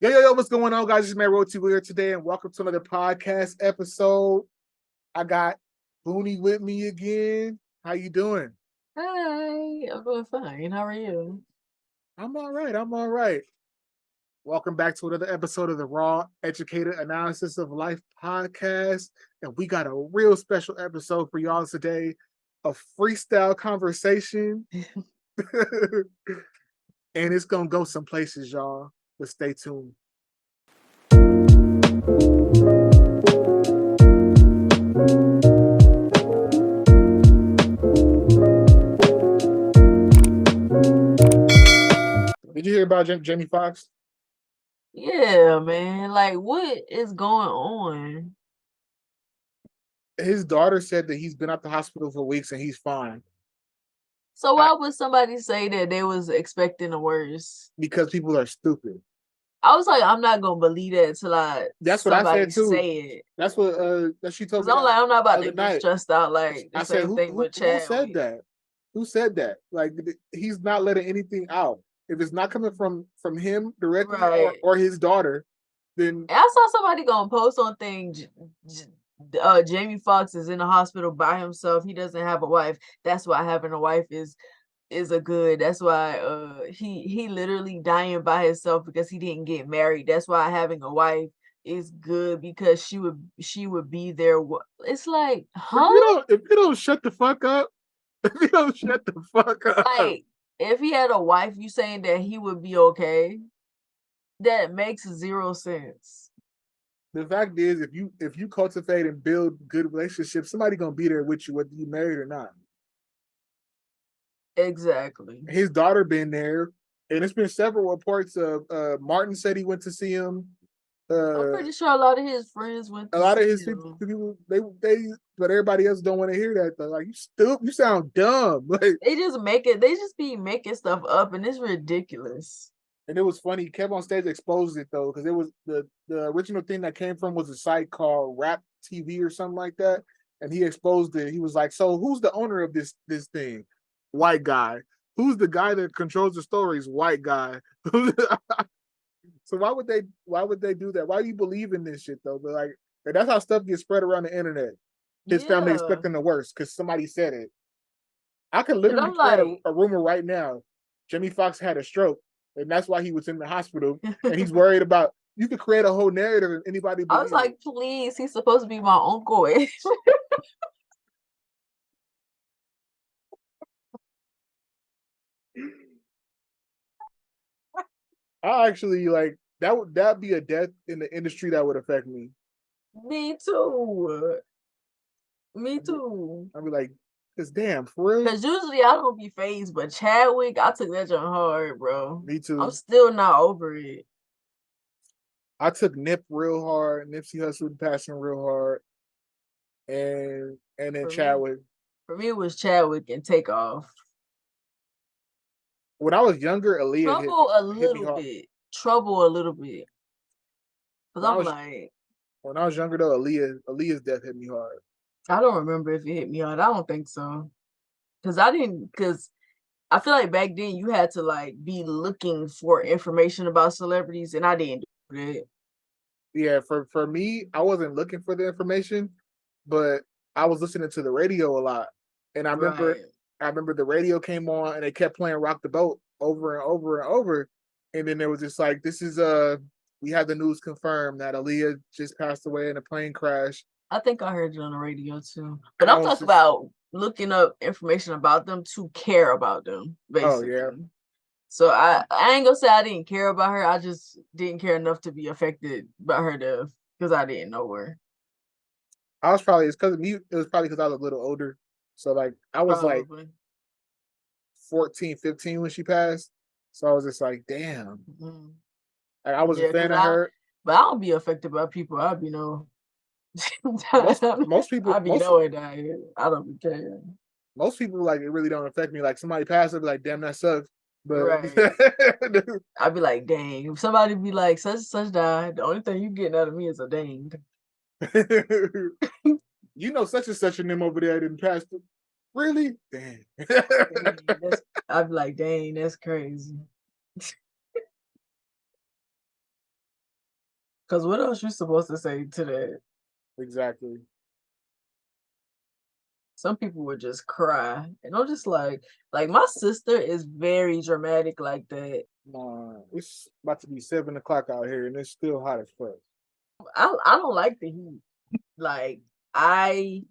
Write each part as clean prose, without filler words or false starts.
Yo, what's going on, guys? It's man Road to here today, and welcome to another podcast episode. I got Boonie with me again. How you doing? Hi, I'm doing fine. How are you? I'm all right. Welcome back to another episode of the Raw Educated Analysis of Life podcast. And we got a real special episode for y'all today, a freestyle conversation. And it's going to go some places, y'all. But stay tuned. Did you hear about Jamie Foxx? Yeah, man. Like, what is going on? His daughter said that he's been at the hospital for weeks and he's fine. So why would somebody say that they was expecting the worst? Because people are stupid. I was like, I'm not gonna believe that till That's what I said too. say it. That's what that she told me. I'm like, I'm not about to night. get stressed out. Like the I same said, thing with Chad. Who said that? Who said that? Like he's not letting anything out. If it's not coming from him directly or his daughter, then I saw somebody gonna post on things. Jamie Foxx is in the hospital by himself. He doesn't have a wife. That's why having a wife is a good. That's why he literally dying by himself because he didn't get married. That's why having a wife is good because she would be there. It's like, huh? If you don't shut the fuck up, Like, if he had a wife, you saying that he would be okay? That makes zero sense. The fact is, if you cultivate and build good relationships, somebody gonna be there with you whether you married or not. Exactly. His daughter been there, and it's been several reports of Martin said he went to see him. I'm pretty sure a lot of his friends went to a lot of his him. people they but everybody else don't want to hear that though. Like, you stupid, you sound dumb. Like, they just be making stuff up, and it's ridiculous. And it was funny. He kept on stage exposed it though, because it was the original thing that came from was a site called Rap TV or something like that, and he exposed it. He was like, "So who's the owner of this thing? White guy. Who's the guy that controls the stories? White guy." So why would they do that? Why do you believe in this shit though? But like, that's how stuff gets spread around the internet. His family expecting the worst because somebody said it. I could literally create a rumor right now. Jamie Foxx had a stroke, and that's why he was in the hospital, and he's worried about. You could create a whole narrative and anybody. I was like, please, he's supposed to be my uncle. I actually like that'd be a death in the industry that would affect me. Me too. I'd be like, cause damn, for real. Cause usually I don't be phased, but Chadwick, I took that joint hard, bro. Me too. I'm still not over it. I took Nip real hard. Nipsey Hussle passing real hard, and then Chadwick. For me, it was Chadwick and Takeoff. When I was younger, Aaliyah hit me hard. Trouble a little bit. Cause when I was younger though, Aaliyah's death hit me hard. I don't remember if it hit me hard. I don't think so. Cause I feel like back then you had to like be looking for information about celebrities, and I didn't do that. Yeah, for me, I wasn't looking for the information, but I was listening to the radio a lot, and I remember the radio came on and they kept playing "Rock the Boat" over and over and over, and then there was just like, this is we had the news confirmed that Aaliyah just passed away in a plane crash. I think I heard it on the radio too, but I'm talking about looking up information about them to care about them, basically. Oh yeah. So I ain't gonna say I didn't care about her. I just didn't care enough to be affected by her death because I didn't know her. I was probably it was probably because I was a little older. So like I was like 14, 15 when she passed. So I was just like, damn. Mm-hmm. Like, I was a fan of her. But I don't be affected by people. I'll be most people. I don't be caring. Most people, like, it really don't affect me. Like, somebody passed, I'd be like, damn, that sucks. But I'd be like, dang. If somebody be like, such and such died, the only thing you getting out of me is a dang. You know, such and such and them over there didn't pass. Really? Dang. I'd be like, dang, that's crazy. Cause what else you supposed to say to that? Exactly. Some people would just cry, and I'm just like my sister is very dramatic like that. Nah, it's about to be 7 o'clock out here, and it's still hot as fuck. I don't like the heat. Like I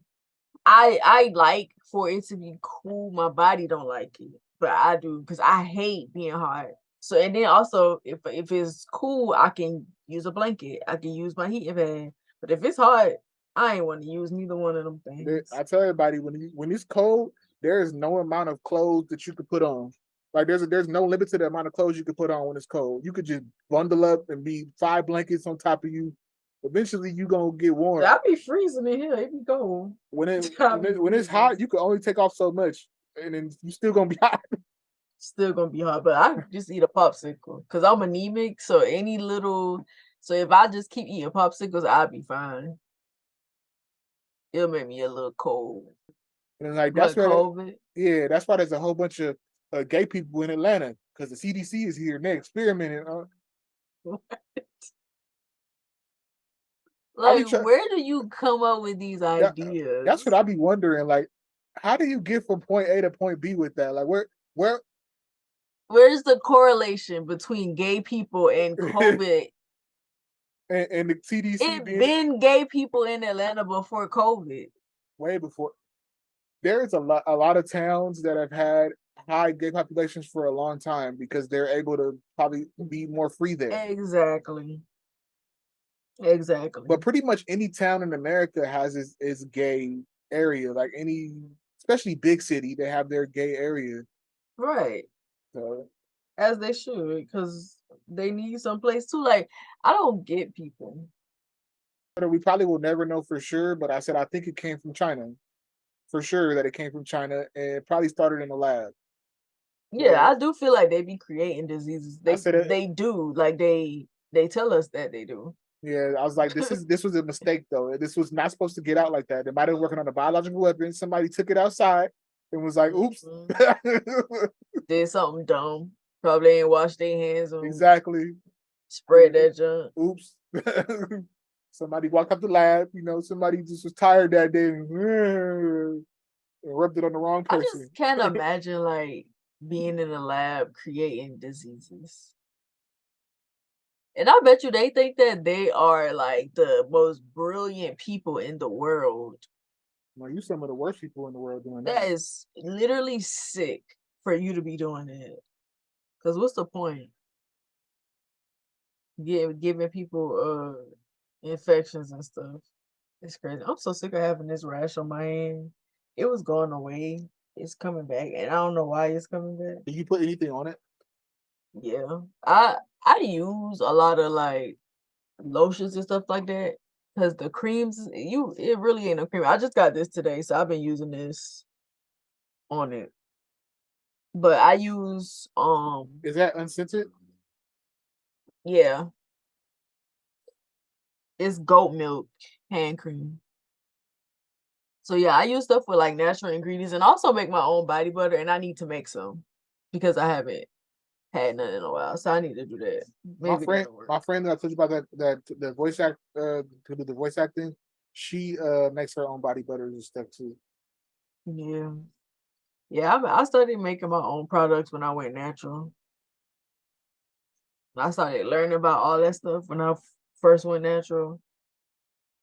I like for it to be cool. My body don't like it, but I do because I hate being hot. So and then also if it's cool, I can use a blanket. I can use my heating pad. But if it's hot, I ain't want to use neither one of them things. I tell everybody when it's cold, there is no amount of clothes that you could put on. Like there's no limit to the amount of clothes you could put on when it's cold. You could just bundle up and be 5 blankets on top of you. Eventually, you gonna get warm. I be freezing in here. It be cold. When it I when be it when it's freezing. hot, you can only take off so much, and then you still gonna be hot. Still gonna be hard, but I just eat a popsicle because I'm anemic. So so if I just keep eating popsicles, I'll be fine. It'll make me a little cold. And like that's What where, COVID? yeah, that's why there's a whole bunch of gay people in Atlanta because the CDC is here and they're experimenting. I be Like, trying. where do you come up with these That, that's what ideas? I be wondering. Like, how do you get from point A to point B with that? Like, where, Where's the correlation between gay people and COVID? and the CDC It being been gay people in Atlanta before COVID. way before. There's a lot of towns that have had high gay populations for a long time because they're able to probably be more free there. Exactly. But Exactly. pretty much any town in America has its gay area. Like any, especially big city, they have their gay area. Right. So As they should, because they need some place too. Like, I don't get people. we probably will never know for sure. But I said I think it came from China for sure that it came from China and it probably started in the lab. Yeah, But I do feel like they be creating diseases. I They said it. they do. Like they tell us that they do. Yeah, I was like, this was a mistake though. This was not supposed to get out like that. They might have been working on a biological weapon. Somebody took it outside and was like, "Oops." Mhm. Did something dumb. Probably ain't wash their hands and Exactly. spread that junk. Oops. Somebody walked up the lab. Somebody just was tired that day and rubbed it on the wrong I person. just can't imagine like being in a lab creating diseases. And I bet you they think that they are like the most brilliant people in the world. Well, you some of the worst people in the world doing That that. is literally sick for you to be doing that. Cause what's the point? Giving people infections and stuff. It's crazy. I'm so sick of having this rash on my hand. It was going away. It's coming back, and I don't know why it's coming back. Did you put anything on it? Yeah, I use a lot of like lotions and stuff like that because the creams, it really ain't a cream. I just got this today, so I've been using this on it. But I use Is that unscented? yeah, it's goat milk hand cream. So yeah, I use stuff with like natural ingredients and also make my own body butter, and I need to make some because I haven't had none in a while. So I need to do that. My Maybe friend, that'll work. my friend that I told you about that the voice act to do the voice acting, she makes her own body butters and stuff too. Yeah. Yeah, I started making my own products when I went natural. I started learning about all that stuff when I first went natural.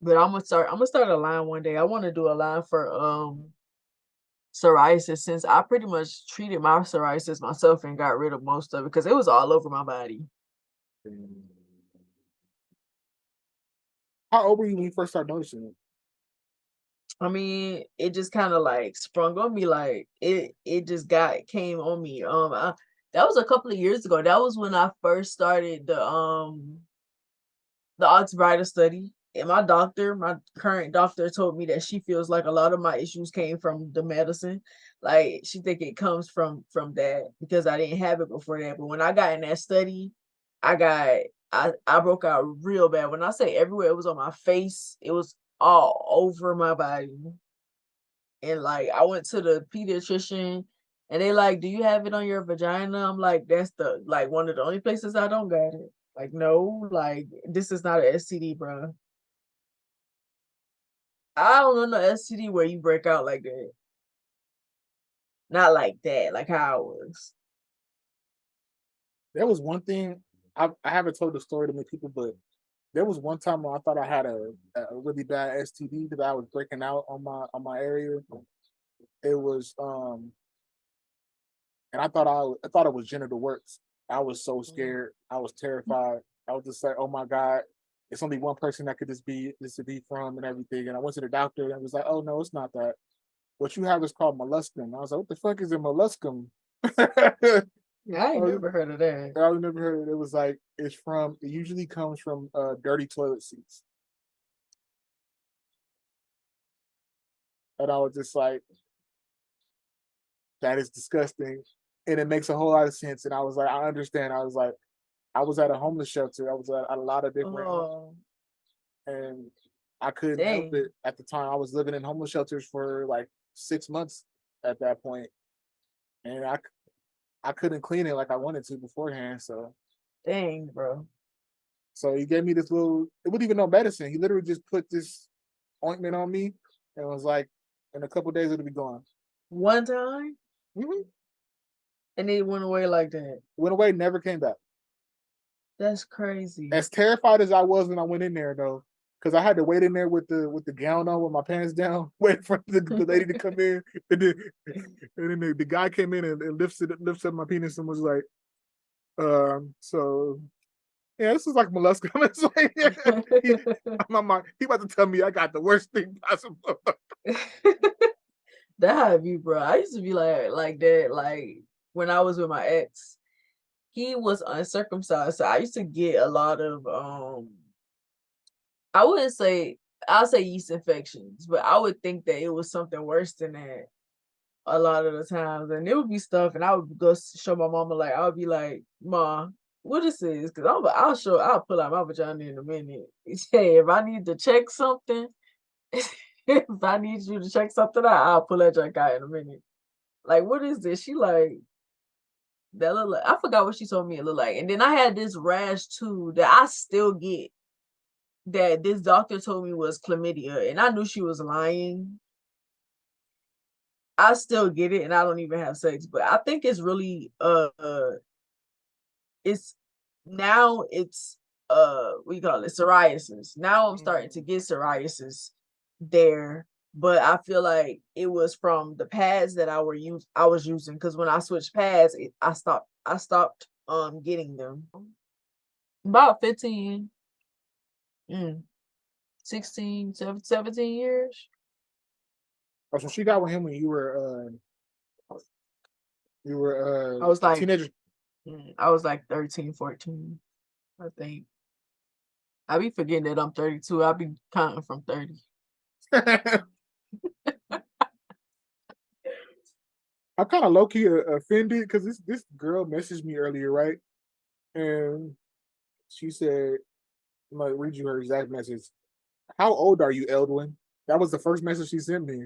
But I'm gonna start a line one day. I want to do a line for psoriasis since I pretty much treated my psoriasis myself and got rid of most of it because it was all over my body. How old were you when you first started noticing it? I mean, it just kind of like sprung on me, like it just got came on me. That was a couple of years ago. That was when I first started the Oxbrighter study. And my current doctor told me that she feels like a lot of my issues came from the medicine. Like she think it comes from that because I didn't have it before that. But when I got in that study, I got I broke out real bad. When I say everywhere, it was on my face, it was all over my body. And like I went to the pediatrician and they like, do you have it on your vagina? I'm like, that's the like one of the only places I don't got it. Like, no, like this is not an STD, bro. I don't know no STD where you break out like that. Not like that, like how it was. There was one thing I haven't told the story to many people, but there was one time where I thought I had a really bad STD because I was breaking out on my area. It was and I thought it was genital warts. I was so Mhm. scared. I was terrified. I was just like, oh my god, it's only one person that could this to be from and everything. And I went to the doctor and it was like, oh no, it's not that. What you have is called molluscum. I was like, what the fuck is a molluscum? I I ain't was- never heard of that. I've never heard it. It was like it usually comes from dirty toilet seats. And I was just like, that is disgusting. And it makes a whole lot of sense. And I was like, I understand. I was like, I was at a homeless shelter. I was at a lot of different Oh, and I couldn't help dang, it at the time. I was living in homeless shelters for like 6 months at that point, and I couldn't clean it like I wanted to beforehand. dang, bro. So he gave me this little. It wasn't even no medicine. He literally just put this ointment on me and was like, in a couple days it'll be gone. One time Hmm. and it went away like that. Went away, never came back. That's crazy. As terrified as I was when I went in there, though, because I had to wait in there with the gown on, with my pants down, wait for the lady to come in, and then the guy came in and lifts up my penis and was like, so yeah, this is like molluscum. It's like he, he about to tell me I got the worst thing possible. That had me, bro. I used to be like that, like when I was with my ex. He was uncircumcised, so I used to get a lot of I wouldn't say I'll say yeast infections, but I would think that it was something worse than that a lot of the times. And it would be stuff, and I would go show my mama, like, I would be like, Ma, what this is? Because I'll pull out my vagina in a minute. Hey, if I need to check something, if I need you to check something out, I'll pull that junk out in a minute. Like, what is this? She like, that look like, I forgot what she told me it looked like. And then I had this rash too that I still get that this doctor told me was chlamydia, and I knew she was lying. I still get it, and I don't even have sex, but I think it's really it's now it's what you call it, psoriasis. Now I'm starting to get psoriasis there, but I feel like it was from the pads that I was using, because when I switched pads, I stopped getting them. About 15, mm, 16, 17 years. Oh, so she got with him when you I was a like teenager. I was like 13, 14, I think. I be forgetting that I'm 32. I be counting from 30. I'm kind of low key offended because this girl messaged me earlier, right? And she said, I'm gonna read you her exact message. How old are you, Eldwin? That was the first message she sent me.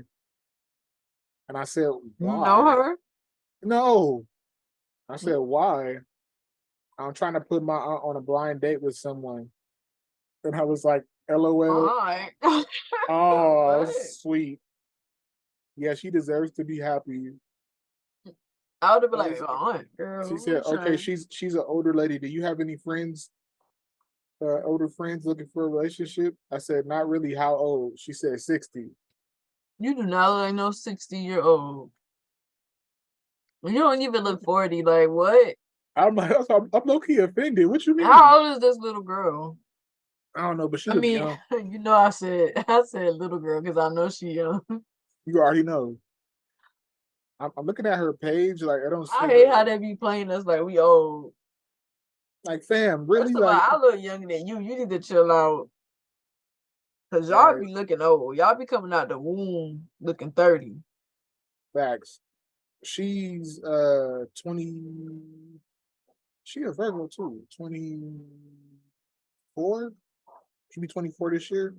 And I said, You know why? her? No. I said, Mm, why? I'm trying to put my aunt on a blind date with someone. And I was like, LOL. alright. Oh, What? sweet. Yeah, she deserves to be happy. I would have been Uh, like, aunt, She girl, said, what okay, you she's an older lady. Do you have any friends, older friends looking for a relationship? I said, not really. How old? She said 60. You do not look like no 60-year-old. You don't even look 40. Like, what? I'm like, I'm low key offended. What you mean? How old is this little girl? I don't know, but she I look mean, young. you know, I said little girl because I know she young. You already know. I'm looking at her page, like I don't I see hate how her. they be playing us like we old. Like, fam, First really? of all, Like, I look younger than you. You need to chill out. Cause y'all facts, be looking old. Y'all be coming out the womb looking 30. facts. She's 20. She a Virgo too. 24. She'll be 24 this year.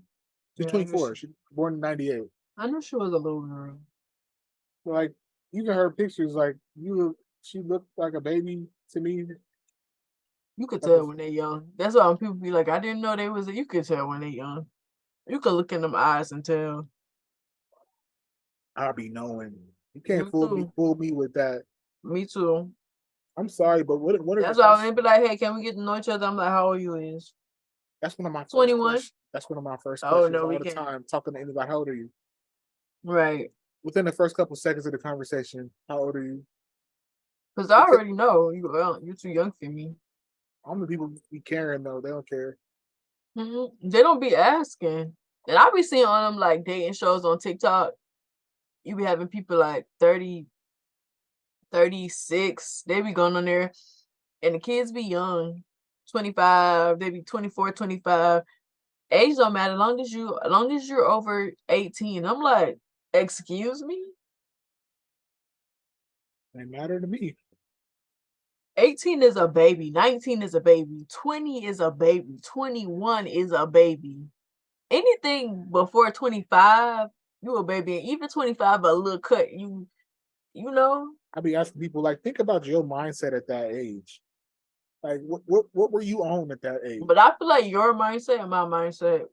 She's Yeah, I guess 24. She born in 98. I knew she was a little girl. Like even her pictures, like she looked like a baby to me. You could Couple, tell when they're young. That's why when people be like, I didn't know they was. You could tell when they're young. You could look in them eyes and tell. I'll be knowing. You can't Me too. fool me with that. Me too. I'm sorry, but what are the That's why first? when they be like, hey, can we get to know each other? I'm like, how old you is? That's one of my first 21. questions. That's one of my first Oh questions no, all we the can't. time. Talking to anybody, how old are you? Right. Within the first couple seconds of the conversation, how old are you? Because I Because already know you're too young for me. I'm the people be caring though. They don't care. They don't be asking. And I be seeing on them like dating shows on TikTok. You be having people like 30, 36. They be going on there and the kids be young. 25, they be 24, 25. Age don't matter as long as you're over 18. I'm like, excuse me? They matter to me. 18 is a baby, 19 is a baby, 20 is a baby, 21 is a baby. Anything before 25, you a baby. And even 25, a little cut, you know. I be asking people like, think about your mindset at that age. Like, what were you on at that age? But I feel like your mindset and my mindset,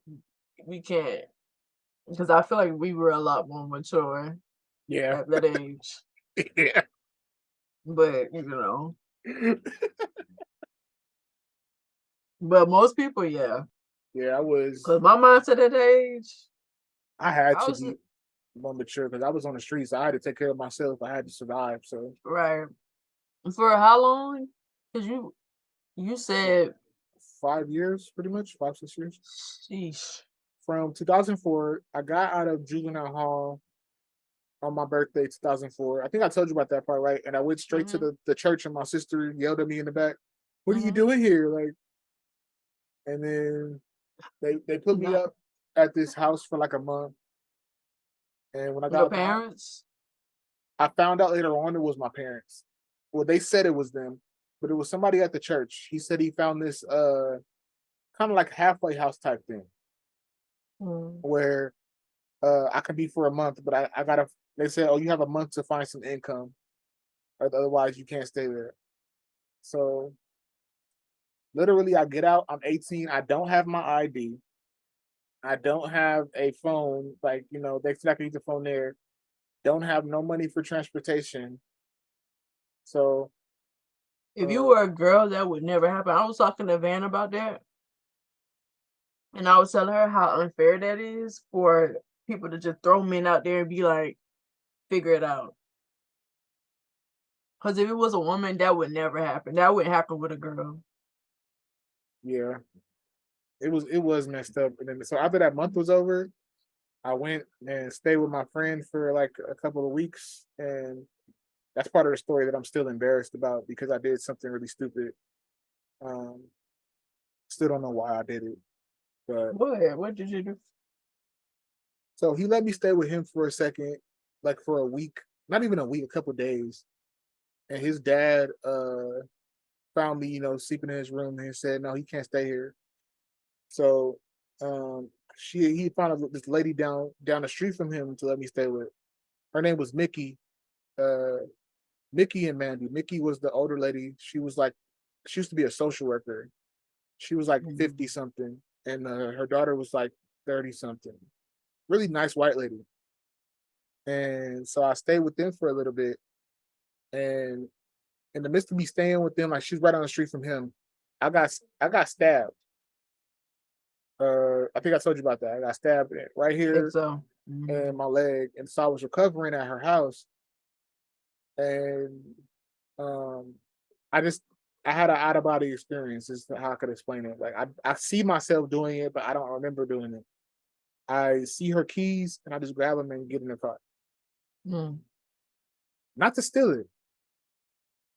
we can't. Because I feel like we were a lot more mature Yeah, at that age. yeah, But, but most people, yeah. yeah. I was. Because my mindset at that age, I had I to was be more mature because I was on the streets. I had to take care of myself. I had to survive. So right. For how long? Because you said, 5 years, pretty much 5 6 years. sheesh. From 2004, I got out of juvenile hall on my birthday, 2004. I think I told you about that part, right? And I went straight to Mm-hmm. the church, and my sister yelled at me in the back, "What are you Mm-hmm. doing here?" Like, and then they put me Not up at this house for like a month. And when I got your out the house, parents. I found out later on it was my parents. Well, they said it was them, but it was somebody at the church. He said he found this kind of like halfway house type thing Mm. where I can be for a month, but I gotta. They said, "Oh, you have a month to find some income, or otherwise you can't stay there." So literally, I get out. I'm 18. I don't have my ID. I don't have a phone. Like they said I can use the phone there. Don't have no money for transportation. So If you uh, were a girl, that would never happen. I was talking to Van about that, and I was telling her how unfair that is for people to just throw men out there and be like, figure it out. Because if it was a woman, that would never happen. That wouldn't happen with a girl. yeah, it was messed up. And then so after that month was over, I went and stayed with my friend for like a couple of weeks, and that's part of the story that I'm still embarrassed about because I did something really stupid. Um, Still don't know why I did it, but What? What did you do? so he let me stay with him for a second, like for a week, not even a week, a couple of days. And his dad found me, sleeping in his room, and he said, "No, he can't stay here." So he found this lady down the street from him to let me stay with. Her name was Mickey. Uh, Mickey and Mandy. Mickey was the older lady. She used to be a social worker. She was like Mhm. 50 something, and her daughter was like 30 something. Really nice white lady. And so I stayed with them for a little bit. And in the midst of me staying with them, like she's right on the street from him, I got stabbed. I think I told you about that. I got stabbed right I think here so. in my leg, and so I was recovering at her house, and um, I just I had an out of body experience. Is how I could explain it. Like I see myself doing it, but I don't remember doing it. I see her keys, and I just grab them and get in the car, Mm. not to steal it.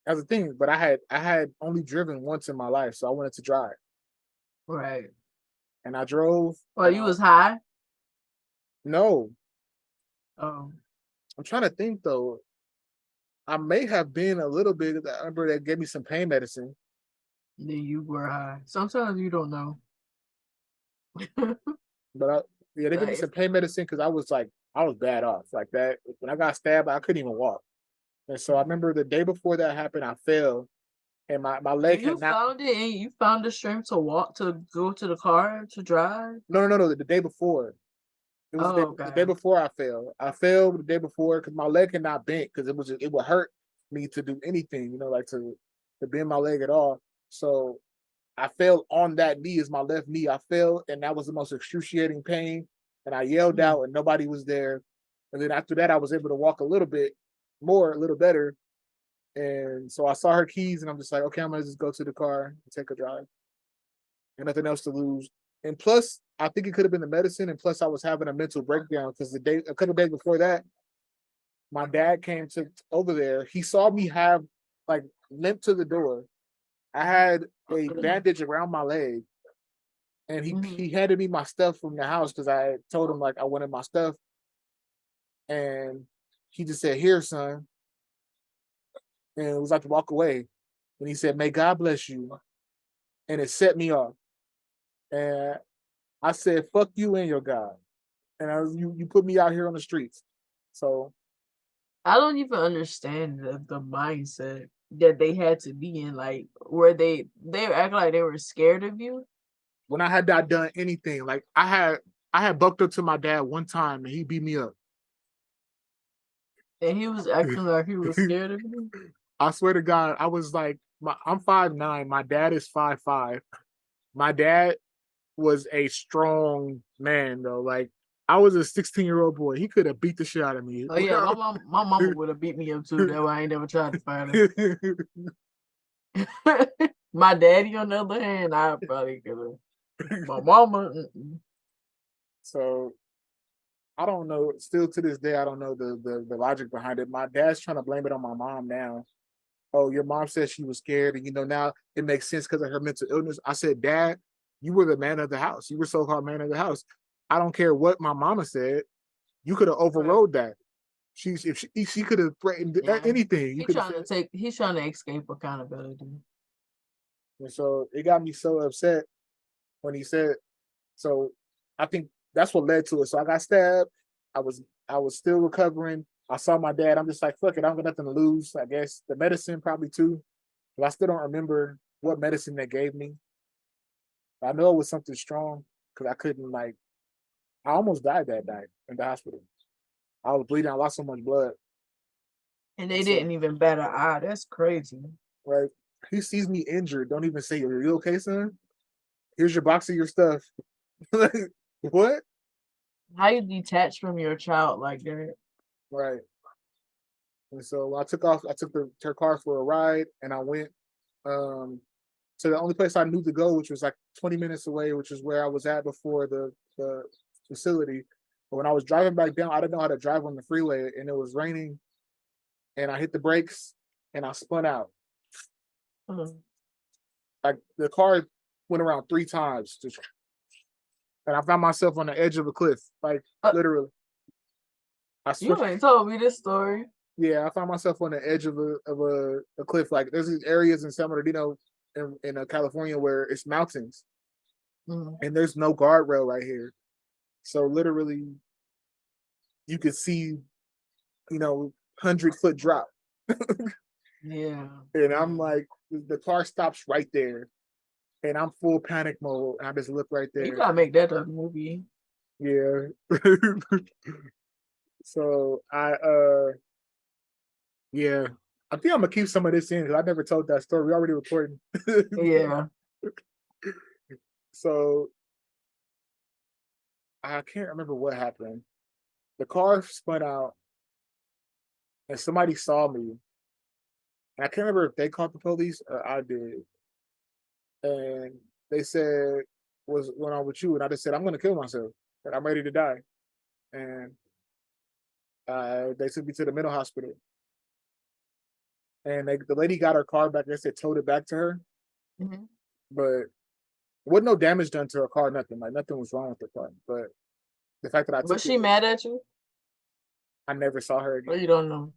That's the thing, but I had only driven once in my life, so I wanted to drive, Right. and I drove, Well, and you I was high. no, Oh, I'm trying to think though. I may have been a little bit. I remember that gave me some pain medicine, then you were high. Sometimes you don't know. but yeah, they gave me Like, some pain medicine because I was bad off like that. When I got stabbed, I couldn't even walk, and so I remember the day before that happened, I fell, and my leg And had you not. found it, and you found the strength to walk to go to the car to drive? No. The day before. It was Oh, the day okay. before I fell. I fell the day before because my leg had not bent because it would hurt me to do anything, like to bend my leg at all. So I fell on that knee as my left knee. I fell and that was the most excruciating pain. And I yelled Mm, out and nobody was there. And then after that, I was able to walk a little bit more, a little better. And so I saw her keys and I'm just like, okay, I'm gonna just go to the car and take a drive and nothing else to lose. And plus, I think it could have been the medicine. And plus, I was having a mental breakdown because a couple days before that, my dad came to over there. He saw me have like limp to the door. I had a bandage around my leg, and he mhm. handed me my stuff from the house because I told him like I wanted my stuff, and he just said, "Here, son," and it was like to walk away. And he said, "May God bless you," and it set me off. And I said, "Fuck you and your God." And you put me out here on the streets. So I don't even understand the mindset that they had to be in, like, where they were acting like they were scared of you, when I had not done anything, like I had bucked up to my dad one time and he beat me up. and he was acting like he was scared of you? I swear to God, I was like, I'm 5'9", my dad is 5'5". My dad was a strong man though. Like I was a 16-year-old boy. He could have beat the shit out of me. Oh, yeah, my mama would have beat me up too, that why I ain't never tried to fight her. My daddy, on the other hand, I probably could've. My mama, mm-mm. So I don't know. Still to this day, I don't know the logic behind it. My dad's trying to blame it on my mom now. Oh, your mom said she was scared, and now it makes sense because of her mental illness. I said, Dad, you were the man of the house. You were so-called man of the house. I don't care what my mama said. You could have Right. overrode that. If she could have threatened Yeah. anything. You He could have trying said. to take he's trying to escape accountability. And so it got me so upset when he said. So I think that's what led to it. So I got stabbed. I was I was still recovering. I saw my dad. I'm just like, fuck it. I don't got nothing to lose. I guess the medicine probably too. But I still don't remember what medicine they gave me. I know it was something strong because I couldn't like. I almost died that night in the hospital. I was bleeding. I lost so much blood. And they So didn't even bat an eye. That's crazy. right, he sees me injured. Don't even say, "Are you okay, son? Here's your box of your stuff." Like, what? How you detach from your child like that? Right. And so I took off. I took her car for a ride, and I went um, to the only place I knew to go, which was like 20 minutes away, which is where I was at before the facility. But when I was driving back down, I didn't know how to drive on the freeway, and it was raining, and I hit the brakes, and I spun out. Mhm. Like the car went around 3 times, and I found myself on the edge of a cliff, like Uh, literally. I swear, you ain't told me this story. yeah, I found myself on the edge of a cliff. Like there's these areas in San Bernardino, in California, where it's mountains, Mhm. and there's no guardrail right here. So literally, you could see, 100-foot drop, Yeah, and I'm yeah. like, the car stops right there, and I'm full panic mode, and I just look right You there. gotta make that a movie. Yeah. So yeah, I think I'm gonna keep some of this in because I never told that story. We already recording. Yeah. So I can't remember what happened. The car spun out and somebody saw me. And I can't remember if they called the police or I did. And they said, "What's going on with you?" And I just said, "I'm gonna kill myself. And I'm ready to die." And they took me to the mental hospital. And the lady got her car back. They said towed it back to her, Mhm. but wasn't no damage done to her car. Nothing like nothing was wrong with the car. But the fact that I Was took it, she mad at you? I never saw her Or again. you don't know?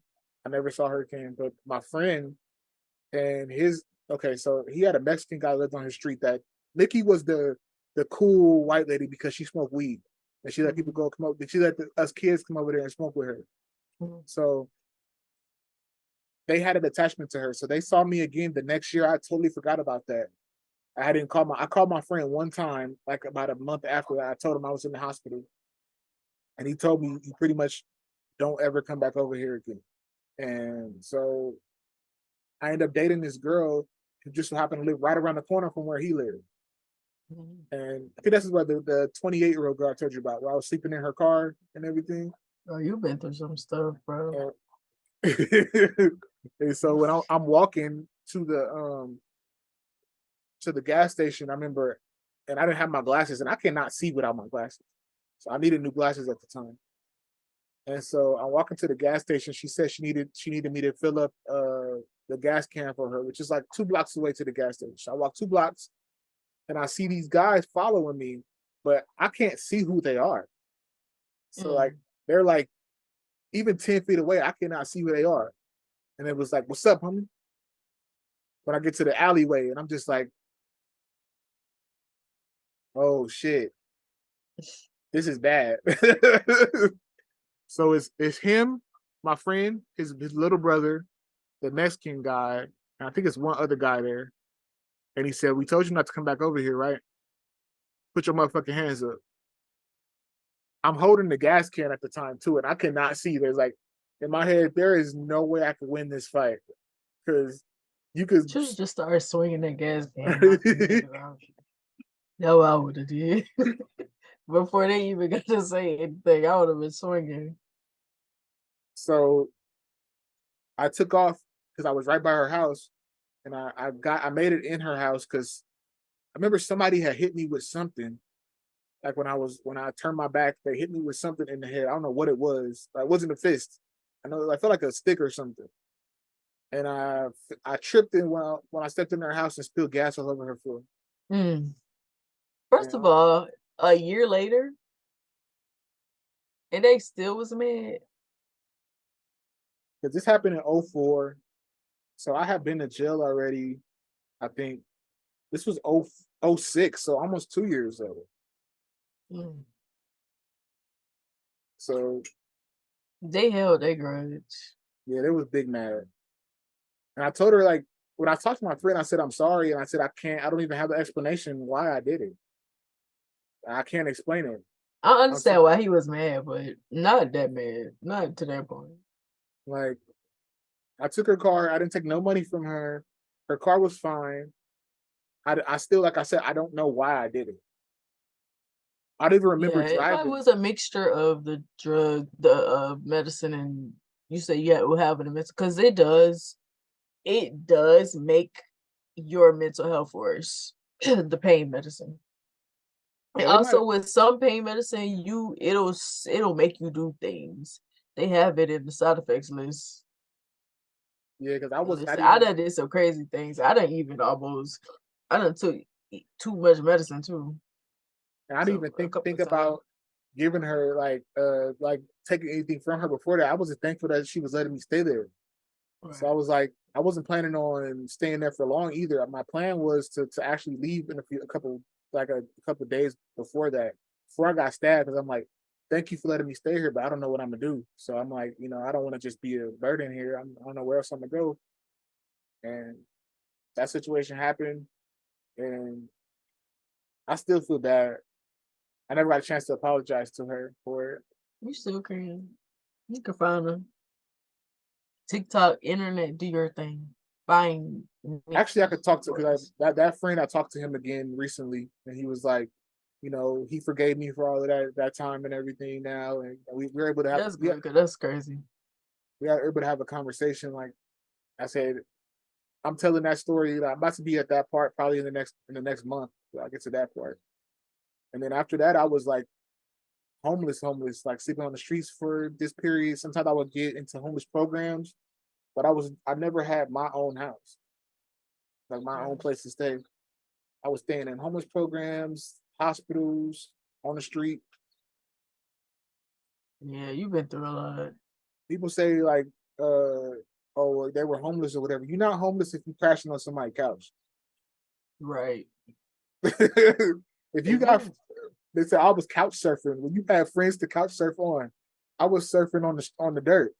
I never saw her again. But my friend and his okay, so he had a Mexican guy lived on his street that Nikki was the cool white lady because she smoked weed and she let people Mhm. go come up. She let us kids come over there and smoke with her. Mhm. So they had an attachment to her. So they saw me again the next year. I totally forgot about that. I called my friend one time, like about a month after that. I told him I was in the hospital. And he told me you pretty much don't ever come back over here again. And so I ended up dating this girl who just so happened to live right around the corner from where he lived. And I think this is what the 28-year-old girl I told you about, where I was sleeping in her car and everything. Oh, you've been through some stuff, bro. And so when I'm walking to the gas station, I remember, and I didn't have my glasses, and I cannot see without my glasses, so I needed new glasses at the time. And so I'm walking to the gas station. She said she needed me to fill up the gas can for her, which is like 2 blocks away to the gas station. So I walk 2 blocks, and I see these guys following me, but I can't see who they are. So like they're like even 10 feet away, I cannot see who they are. And it was like, "What's up, homie?" When I get to the alleyway, and I'm just like, "Oh shit, this is bad." So it's him, my friend, his little brother, the Mexican guy, and I think it's one other guy there. And he said, "We told you not to come back over here, right? Put your motherfucking hands up." I'm holding the gas can at the time too, and I cannot see. There's like in my head, there is no way I could win this fight because you could. Should have just started swinging that gas can. That's what I would have did. Before they even got to say anything, I would have been swinging. So I took off because I was right by her house, and I made it in her house because I remember somebody had hit me with something. Like when I turned my back, they hit me with something in the head. I don't know what it was. It wasn't a fist. I know I felt like a stick or something. And I tripped in when I stepped in her house and spilled gas all over her floor. Mm. First of Yeah, all, a year later, and they still was mad. because this happened in '04, so I had been to jail already. I think this was '06, so almost 2 years of it. Mm. So They held their grudge. yeah, there was big mad. And I told her like when I talked to my friend, I said I'm sorry, and I said I don't even have the explanation why I did it. I can't explain it. I I'm so, understand why he was mad, but not that mad. Not to that point. like I took her car. I didn't take no money from her. Her car was fine. I still, like I said, I don't know why I did it. I don't even remember Yeah, it probably driving. was a mixture of the drug, the medicine, and you say you were having a mix because it does make your mental health worse. The pain medicine. And Well, it might, also with some pain medicine, it'll make you do things. They have it in the side effects list. yeah, because I was not Listen, I even, done did some crazy things. I done took too much medicine too. and I didn't So even a couple think of times. about giving her like taking anything from her before that. I wasn't thankful that she was letting me stay there. So I Right. was like, I wasn't planning on staying there for long either. My plan was to actually leave in a couple of days before that, before I got stabbed. Because I'm like, thank you for letting me stay here, but I don't know what I'm gonna do. So I'm like, I don't want to just be a burden here. I don't know where else I'm gonna go. And that situation happened, and I still feel bad. I never got a chance to apologize to her for it. You still can. You can find them. TikTok, internet, do your thing. Find me Actually, I could talk to because words. that friend I talked to him again recently, and he was like, he forgave me for all of that time and everything now, and we were able to have That's good, cause that's crazy. we are able to have a conversation. Like I said, I'm telling that story. I'm about to be at that part probably in the next month. I get to that part, and then after that, I was like homeless, like sleeping on the streets for this period. Sometimes I would get into homeless programs, but I never had my own house, like my own Mm. place to stay. I was staying in homeless programs, hospitals, on the street. Yeah, you've been through a lot. People say like, oh, they were homeless or whatever. You're not homeless if you're crashing on somebody's couch. Right. If you got, Exactly. they said I was couch surfing. When you had friends to couch surf on, I was surfing on the dirt.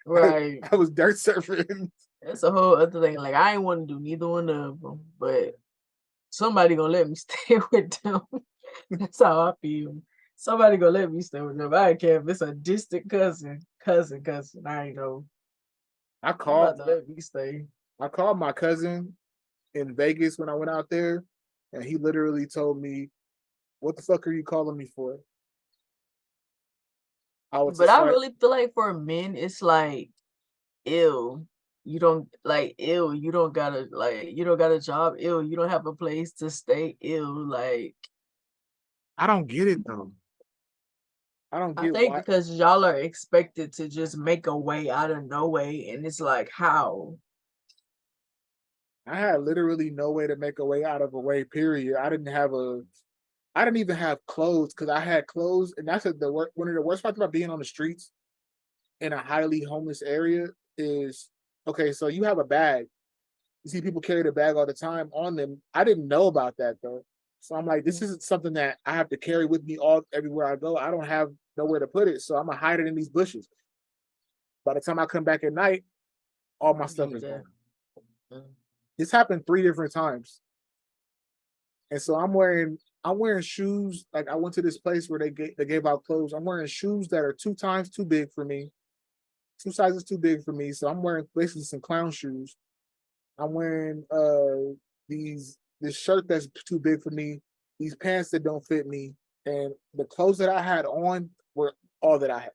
Right. I was dirt surfing. That's a whole other thing. Like I ain't want to do neither one of them, but somebody gonna let me stay with them. That's how I feel. Somebody gonna let me stay with them. I don't care if it's a distant cousin. I ain't know. I You called about to my let me stay. I called my cousin in Vegas when I went out there, and he literally told me, "What the fuck are you calling me for?" I was But just I like, really feel like for men, it's like ill. You don't like ill. You don't got a job. Ill. You don't have a place to stay. Ill. Like I don't get it though. I don't I get think why. because y'all are expected to just make a way out of no way, and it's like how. I had literally no way to make a way out of a way. Period. I didn't even have clothes because I had clothes, and that's one of the worst parts about being on the streets in a highly homeless area is okay. So you have a bag. You see people carry the bag all the time on them. I didn't know about that though. So I'm like, this isn't something that I have to carry with me all everywhere I go. I don't have nowhere to put it, so I'm gonna hide it in these bushes. By the time I come back at night, all my stuff Need is that. gone. Mm. This happened 3 different times, and so I'm wearing shoes. Like I went to this place where they gave out clothes. I'm wearing shoes that are 2 times too big for me, 2 sizes too big for me. So I'm wearing basically some clown shoes. I'm wearing this shirt that's too big for me, these pants that don't fit me, and the clothes that I had on were all that I had.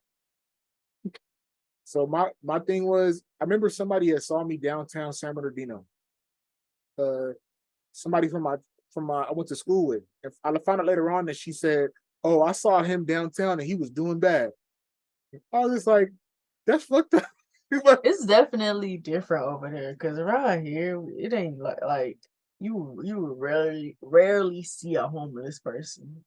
So my thing was, I remember somebody had saw me downtown San Bernardino. Uh, Somebody from my I went to school with. And I found out later on that she said, "Oh, I saw him downtown and he was doing bad." I was just like, "That's fucked up." It's definitely different over here because around here it ain't like you rarely see a homeless person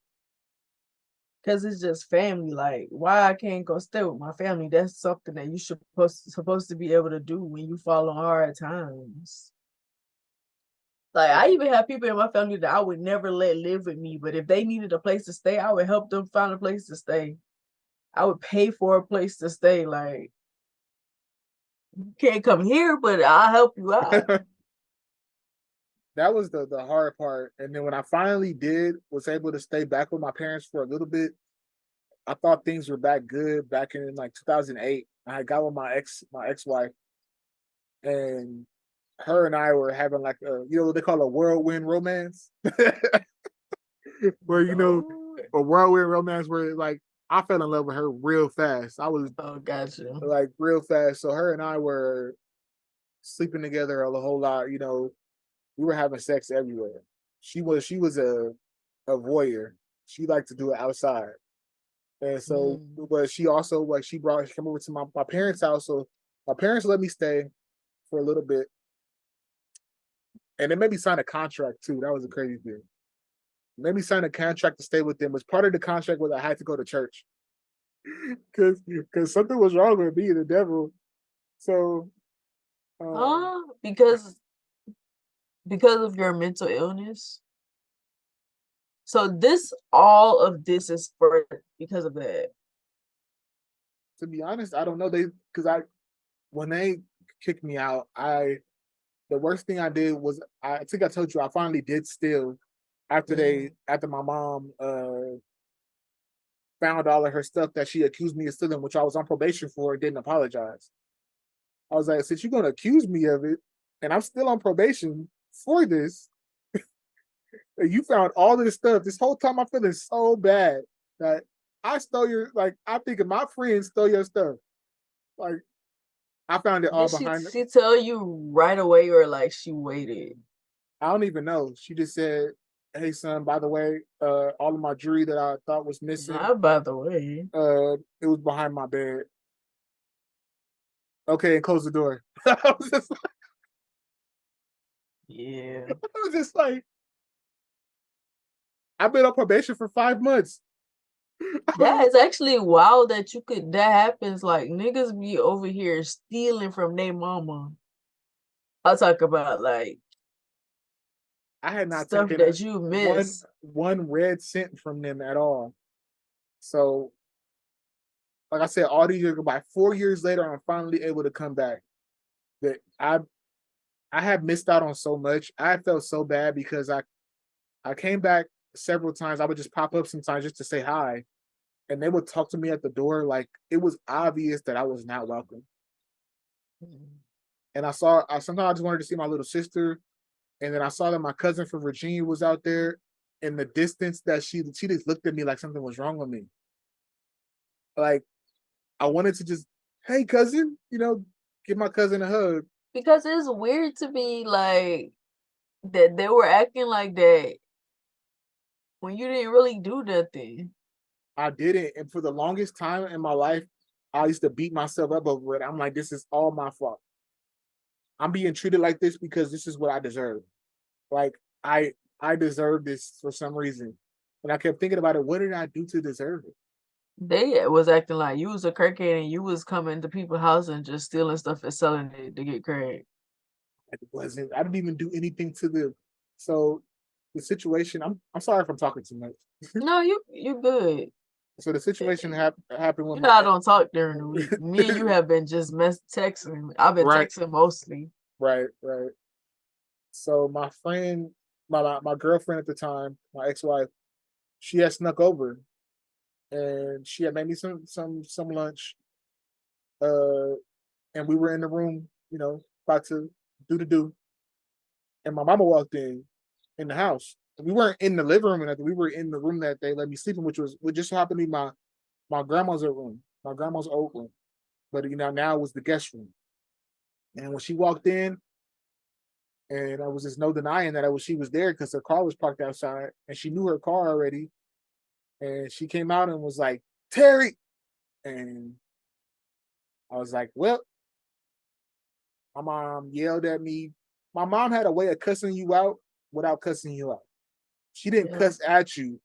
because it's just family. Like why I can't go stay with my family? That's something that you supposed to be able to do when you fall on hard times. Like I Yeah, even have people in my family that I would never let live with me, but if they needed a place to stay, I would help them find a place to stay. I would pay for a place to stay. Like you can't come here, but I'll help you out. that was the hard part. And then when I finally was able to stay back with my parents for a little bit, I thought things were back good back in like 2008. I got with my ex wife, and her and I were having like what they call a whirlwind romance, where No. a whirlwind romance where like I fell in love with her real fast. I was Oh, gotcha. like real fast. So her and I were sleeping together a whole lot. We were having sex everywhere. She was a voyeur. She liked to do it outside. And so, Mm. but she also like she came over to my parents' house. So my parents let me stay for a little bit, and they made me sign a contract too. That was a crazy thing. Made me sign a contract to stay with them. Was part of the contract was I had to go to church because something was wrong with me, the devil. So um, Huh? Because of your mental illness? So this all of this is for because of that. to be honest, I don't know. Because I when they kicked me out, the worst thing I did was I think I told you I finally did steal Mm. after my mom found all of her stuff that she accused me of stealing, which I was on probation for, and didn't apologize. I was like, since you're gonna accuse me of it, and I'm still on probation for this, and you found all this stuff. This whole time I'm feeling so bad that I stole your like I'm thinking my friend stole your stuff. Like I found it all Did she behind she tell you right away or like she waited? I don't even know. She just said, "Hey son, by the way, all of my jewelry that I thought was missing, Not by the way. it was behind my bed." Okay, and close the door. I was just, Yeah. I was just like, I've been on probation for 5 months. I That was, is actually wild that you could that happens. Like niggas be over here stealing from their mama. I'll talk about like I had not stuff taken a that you one miss. one red cent from them at all. So like I said, all these years go by. 4 years later, I'm finally able to come back. That I had missed out on so much. I felt so bad because I came back several times. I would just pop up sometimes just to say hi, and they would talk to me at the door like it was obvious that I was not welcome. Mhm. And I sometimes I just wanted to see my little sister, and then I saw that my cousin from Virginia was out there. In the distance, that she just looked at me like something was wrong with me. Like I wanted to just, hey cousin, give my cousin a hug. Because it's weird to me, like, that they were acting like that when you didn't really do nothing. I didn't, and for the longest time in my life, I used to beat myself up over it. I'm like, this is all my fault. I'm being treated like this because this is what I deserve. Like I I deserve this for some reason. And I kept thinking about it. What did I do to deserve it? They was acting like you was a crackhead and you was coming to people's house and just stealing stuff and selling it to get crack. It wasn't. I didn't even do anything to them. So the situation. I'm sorry if I'm talking too much. No, you good. So the Eh, situation happened with You know I my don't talk during the week. Me and you have been just texting. I've been right, texting mostly. right. So my friend, my girlfriend at the time, my ex wife, she had snuck over and she had made me some lunch. Uh, and we were in the room, about to do the do, and my mama walked in the house. We weren't in the living room or nothing. We were in the room that they let me sleep in, which just happened to be my grandma's room, my grandma's old room. But now it was the guest room. And when she walked in, and I was just no denying that she was there because her car was parked outside, and she knew her car already. And she came out and was like, Terry. And I was like, well, my mom yelled at me. My mom had a way of cussing you out without cussing you out. She didn't Yeah. cuss at you,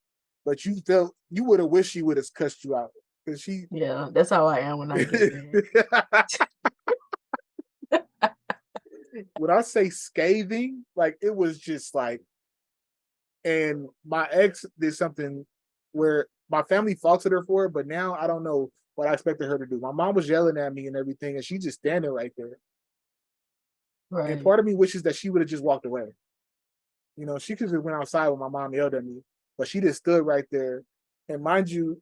but you felt you would have wished she would have cussed you out. Because she Yeah, that's how I am when I get mad. when I say scathing, like it was just like, and my ex did something where my family faulted her for it, but now I don't know what I expected her to do. My mom was yelling at me and everything, and she just standing right there. And Right. part of me wishes that she would have just walked away. She could have went outside when my mom yelled at me, but she just stood right there. And mind you,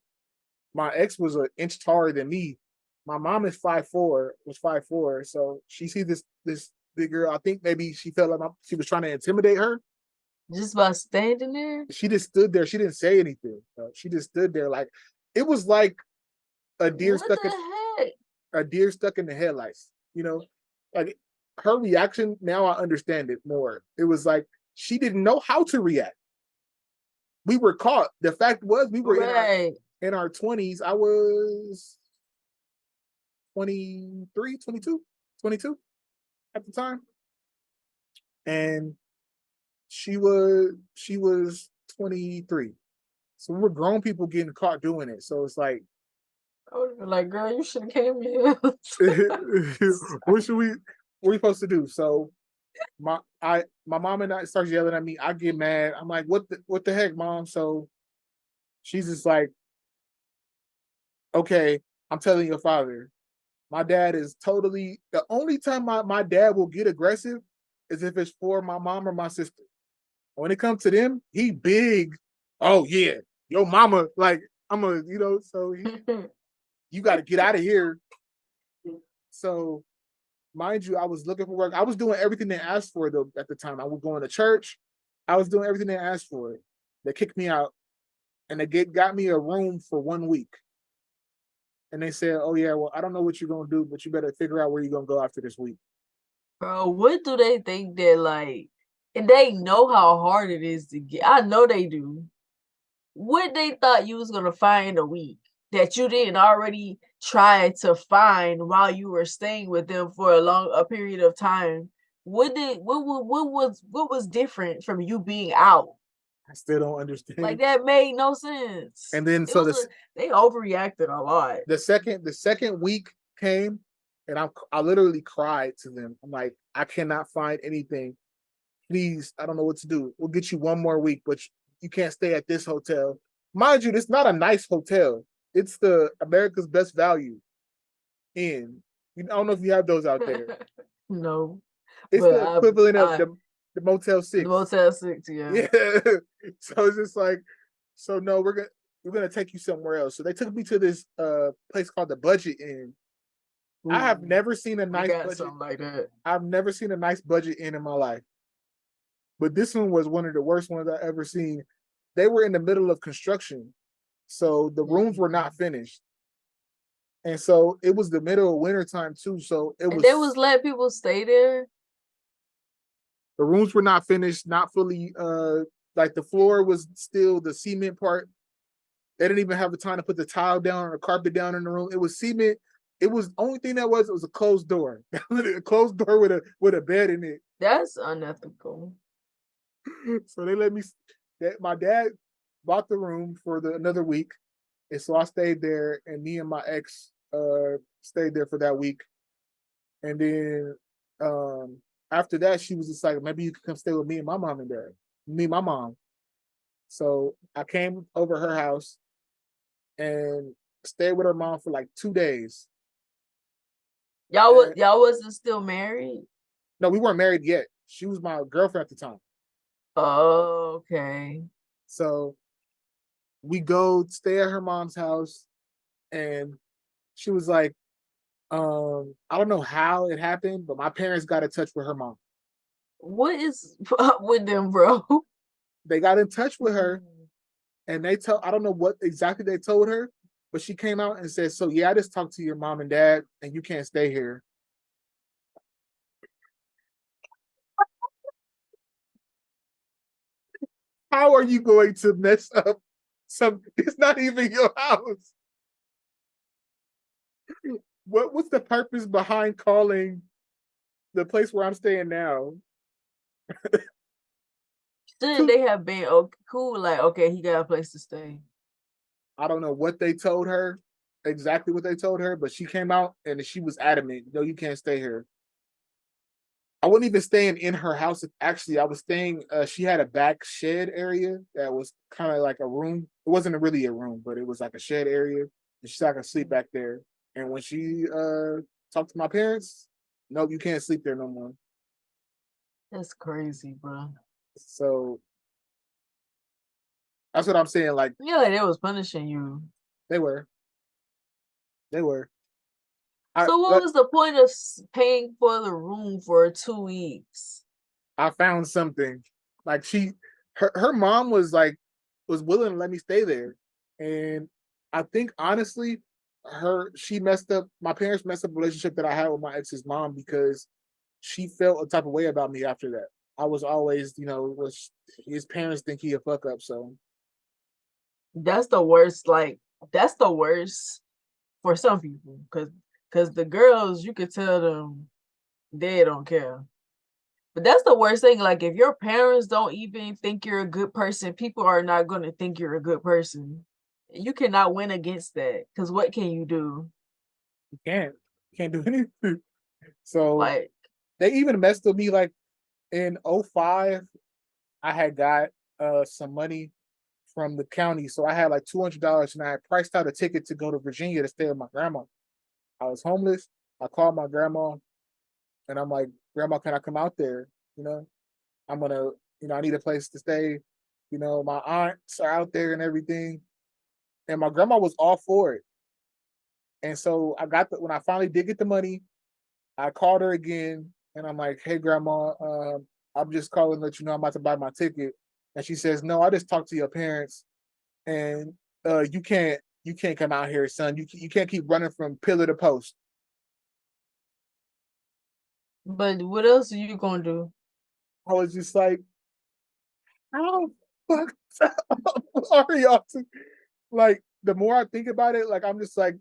my ex was an inch taller than me. My mom is 5'4", was 5'4", so she see this big girl. I think maybe she felt like she was trying to intimidate her. Just by standing there? She just stood there. She didn't say anything. She just stood there like it was like a deer What stuck in the heck? a deer stuck in the headlights. Like her reaction. Now I understand it more. It was like she didn't know how to react. We were caught. The fact was we were Right. in our 20s. I was 23, 22, 22 at the time. And she was 23. So we were grown people getting caught doing it. So it's like, I would have been like, girl, you should have came here. what should we what are we supposed to do? So my mom and I starts yelling at me. I get mad. I'm like, what the heck, mom? So she's just like, okay, I'm telling your father. My dad is totally the only time my dad will get aggressive is if it's for my mom or my sister. When it comes to them, he big. Oh yeah, your mama, like I'm a, so you got to get out of here. So mind you, I was looking for work. I was doing everything they asked for though at the time. I was going to church. I was doing everything they asked for. They kicked me out and they got me a room for 1 week. And they said, "Oh yeah, well I don't know what you're gonna do, but you better figure out where you're gonna go after this week." Bro, what do they think that like and they know how hard it is to get I know they do. What they thought you was gonna find in a week that you didn't already try to find while you were staying with them for a period of time. What was different from you being out? I still don't Like understand. that made no sense. And then It so was a they overreacted a lot. the second week came, and I literally cried to them. I'm like, I cannot find anything. Please, I don't know what to do. We'll get you one more week, but you can't stay at this hotel. Mind you, it's not a nice hotel. It's the America's Best Value Inn. I don't know if you have those out there. No, It's but the equivalent of I the Motel the 6. Motel 6, yeah. Yeah. So it's just like, so no, we're gonna take you somewhere else. So they took me to this place called the Budget Inn. I have Ooh, never seen a we nice got budget. something like that. I've never seen a nice budget inn in my life. But this one was one of the worst ones I ever seen. They were in the middle of construction. So the rooms were not Mhm. finished. And so it was the middle of winter time too. So it And they was was letting people stay there. the rooms were not finished, not fully like the floor was still the cement part. They didn't even have the time to put the tile down or the carpet down in the room. It was cement. It was the only thing that was, it was a closed door. A closed door with a bed in it. That's unethical. So they let me my dad bought the room for another week. And so I stayed there and me and my ex stayed there for that week. And then after that she was just like, maybe you could come stay with me and my mom and dad. Me and my mom. So I came over her house and stayed with her mom for like 2 days. And Y'all wasn't still married? no, we weren't married yet. She was my girlfriend at the time. Oh, okay. So we go stay at her mom's house and she was like, I don't know how it happened, but my parents got in touch with her mom. What is up with them, bro? They got in touch with her Mm. and I don't know what exactly they told her, but she came out and said, so yeah, I just talked to your mom and dad and you can't stay here. How are you going to mess up it's not even your house? What's the purpose behind calling the place where I'm staying now? Shouldn't To they have been cool? Like, okay, he got a place to stay. I don't know what they told her, exactly what they told her, but she came out and she was adamant, no, you can't stay here. I wasn't even staying in her house. Actually, I was staying. She had a back shed area that was kind of like a room. It wasn't really a room, but it was like a shed area, and she said I could sleep back there. And when she talked to my parents, no, you can't sleep there no more. That's crazy, bro. So that's what I'm saying. Like Yeah, like they was punishing you. they were, they were. I So what was the point of paying for the room for 2 weeks? I found something. Like her mom was like was willing to let me stay there, and I think honestly, she messed up. My parents messed up the relationship that I had with my ex's mom because she felt a type of way about me after that. I was always, was his parents think he a fuck up, so That's the worst. Like that's the worst for some people, because the girls you could tell them they don't care. But that's the worst thing. Like if your parents don't even think you're a good person, people are not going to think you're a good person. You cannot win against that because what can you do? you can't do anything. So Like, they even messed with me like in '05. I had got some money from the county. So I had like $200 and I had priced out a ticket to go to Virginia to stay with my grandma. I was homeless. I called my grandma and I'm like, Grandma, can I come out there? You know, I'm gonna, I need a place to stay. My aunts are out there and everything. And my grandma was all for it. And so when I finally did get the money, I called her again and I'm like, hey grandma, I'm just calling to let you know I'm about to buy my ticket. And she says, no, I just talked to your parents and you can't come out here, son. You can't keep running from pillar to post. but what else are you gonna do? I was just like, how fucked up are y'all? Like the more I think about it, like I'm just like,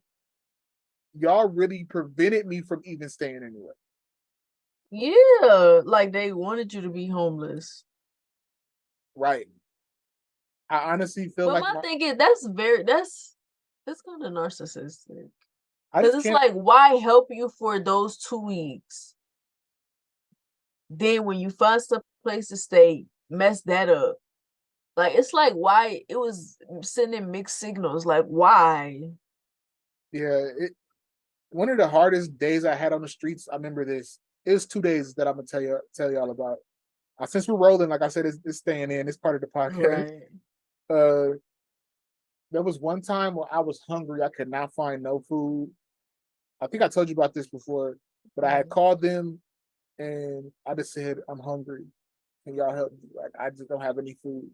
y'all really prevented me from even staying anywhere. Yeah, like they wanted you to be homeless. Right. I honestly feel But like my my thing is that's kind of narcissistic. I Cause just it's can't. like, why help you for those 2 weeks? Then when you find some place to stay, mess that up. Like, it's like, why it was sending mixed signals, like, why? Yeah, one of the hardest days I had on the streets. I remember this. It was 2 days that I'm gonna tell y'all about. Since we're rolling, like I said, it's staying in. It's part of the podcast. Right. Uh, there was one time where I was hungry. I could not find no food. I think I told you about this before, but I had Mhm. called them and I just said, I'm hungry. Can y'all help me? Like, I just don't have any food.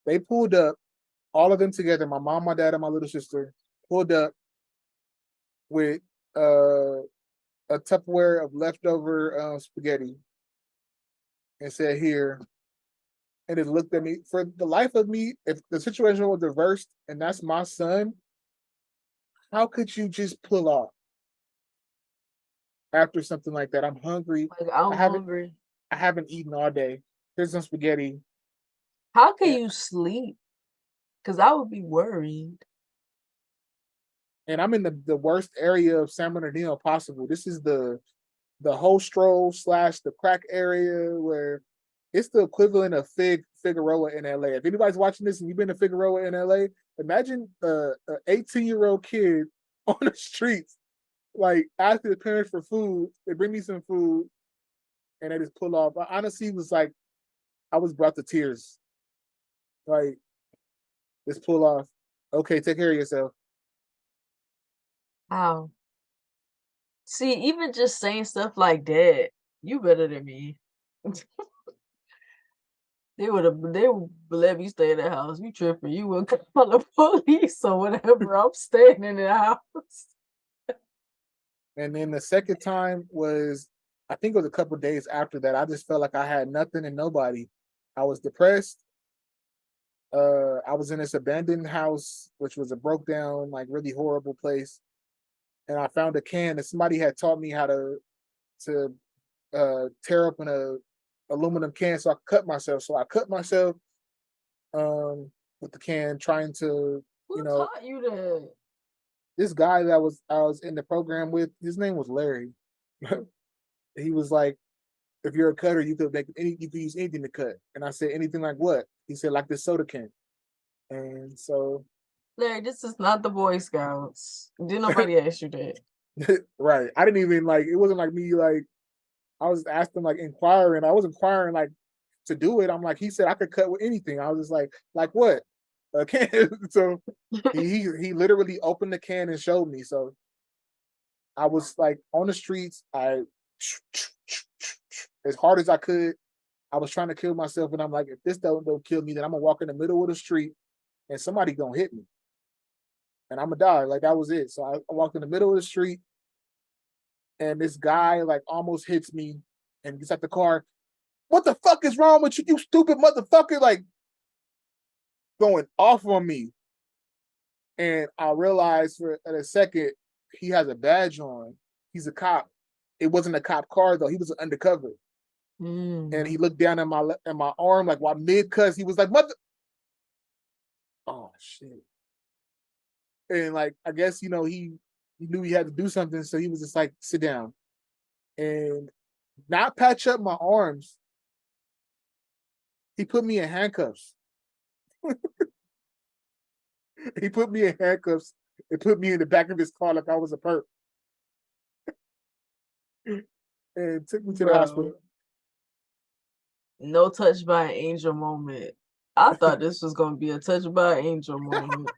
They pulled up, all of them together, my mom, my dad, and my little sister, pulled up with uh, a Tupperware of leftover spaghetti and said, Here. And it looked at me. For the life of me, if the situation was reversed and that's my son, how could you just pull off after something like that? I'm hungry. Like, I I'm haven't hungry. I haven't eaten all day. Here's some spaghetti. How can And, you sleep? Because I would be worried. and I'm in the worst area of San Bernardino possible. This is the whole stroll slash the crack area where it's the equivalent of Figueroa in LA. If anybody's watching this and you've been to Figueroa in LA, imagine a 18-year-old kid on the streets, like asking his parents for food. They bring me some food and they just pull off. I honestly was like, I was brought to tears. Like, just pull off. Okay, take care of yourself. Wow. See, even just saying stuff like that, you better than me. They would let me stay in the house. You tripping. You would call the police or whatever. I'm staying in the house. And then the second time was, I think it was a couple of days after that. I just felt like I had nothing and nobody. I was depressed. I was in this abandoned house, which was a broke down, like really horrible place. And I found a can that somebody had taught me how to tear up in a aluminum can, so I cut myself. So I cut myself with the can, trying to, you Who know, taught you that? this guy that I was in the program with. His name was Larry. He was like, if you're a cutter, you could use anything to cut. And I said, anything like what? He said, like this soda can. And so, Larry, this is not the Boy Scouts. Did nobody ask you that? right. I didn't even like, it wasn't like me, like, I was asking, like, inquiring. I was inquiring, like, to do it. I'm like, he said I could cut with anything. I was just like what? A can. So he literally opened the can and showed me. So I was like on the streets. I as hard as I could. I was trying to kill myself, and I'm like, if this don't kill me, then I'm gonna walk in the middle of the street, and somebody gonna hit me, and I'm gonna die. Like that was it. So I walked in the middle of the street, and this guy like almost hits me, and gets out the car. What the fuck is wrong with you, you stupid motherfucker? Like going off on me. And I realized for at a second he has a badge on. He's a cop. It wasn't a cop car though. He was undercover. And Mm. he looked down at my arm like while mid cuss. He was like, "Mother, oh shit!" And like I guess he knew he had to do something, so he was just like, "Sit down," and not patch up my arms. He put me in handcuffs. He put me in handcuffs and put me in the back of his car like I was a perp, and took me to the Bro, hospital. no touch by an angel moment. I thought this was gonna be a touch by an angel moment.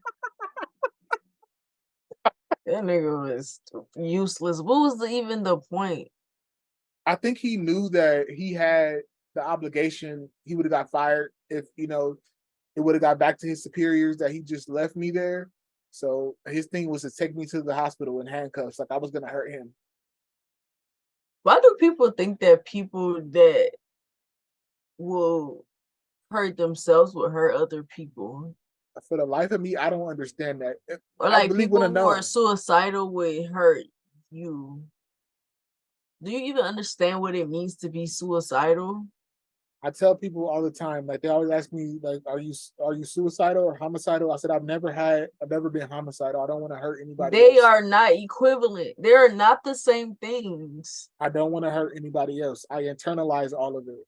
That nigga was useless. What was even the point? I think he knew that he had the obligation. He would have got fired if it would have got back to his superiors that he just left me there. So his thing was to take me to the hospital in handcuffs, like I was gonna hurt him. Why do people think that people that will hurt themselves will hurt other people? For the life of me, I don't understand that. Or I like really want to people who are know. suicidal would hurt you. Do you even understand what it means to be suicidal? I tell people all the time, like they always ask me, like, are you suicidal or homicidal? I said I've never been homicidal. I don't want to hurt anybody They else. are not equivalent. They are not the same things. I don't want to hurt anybody else. I internalize all of it.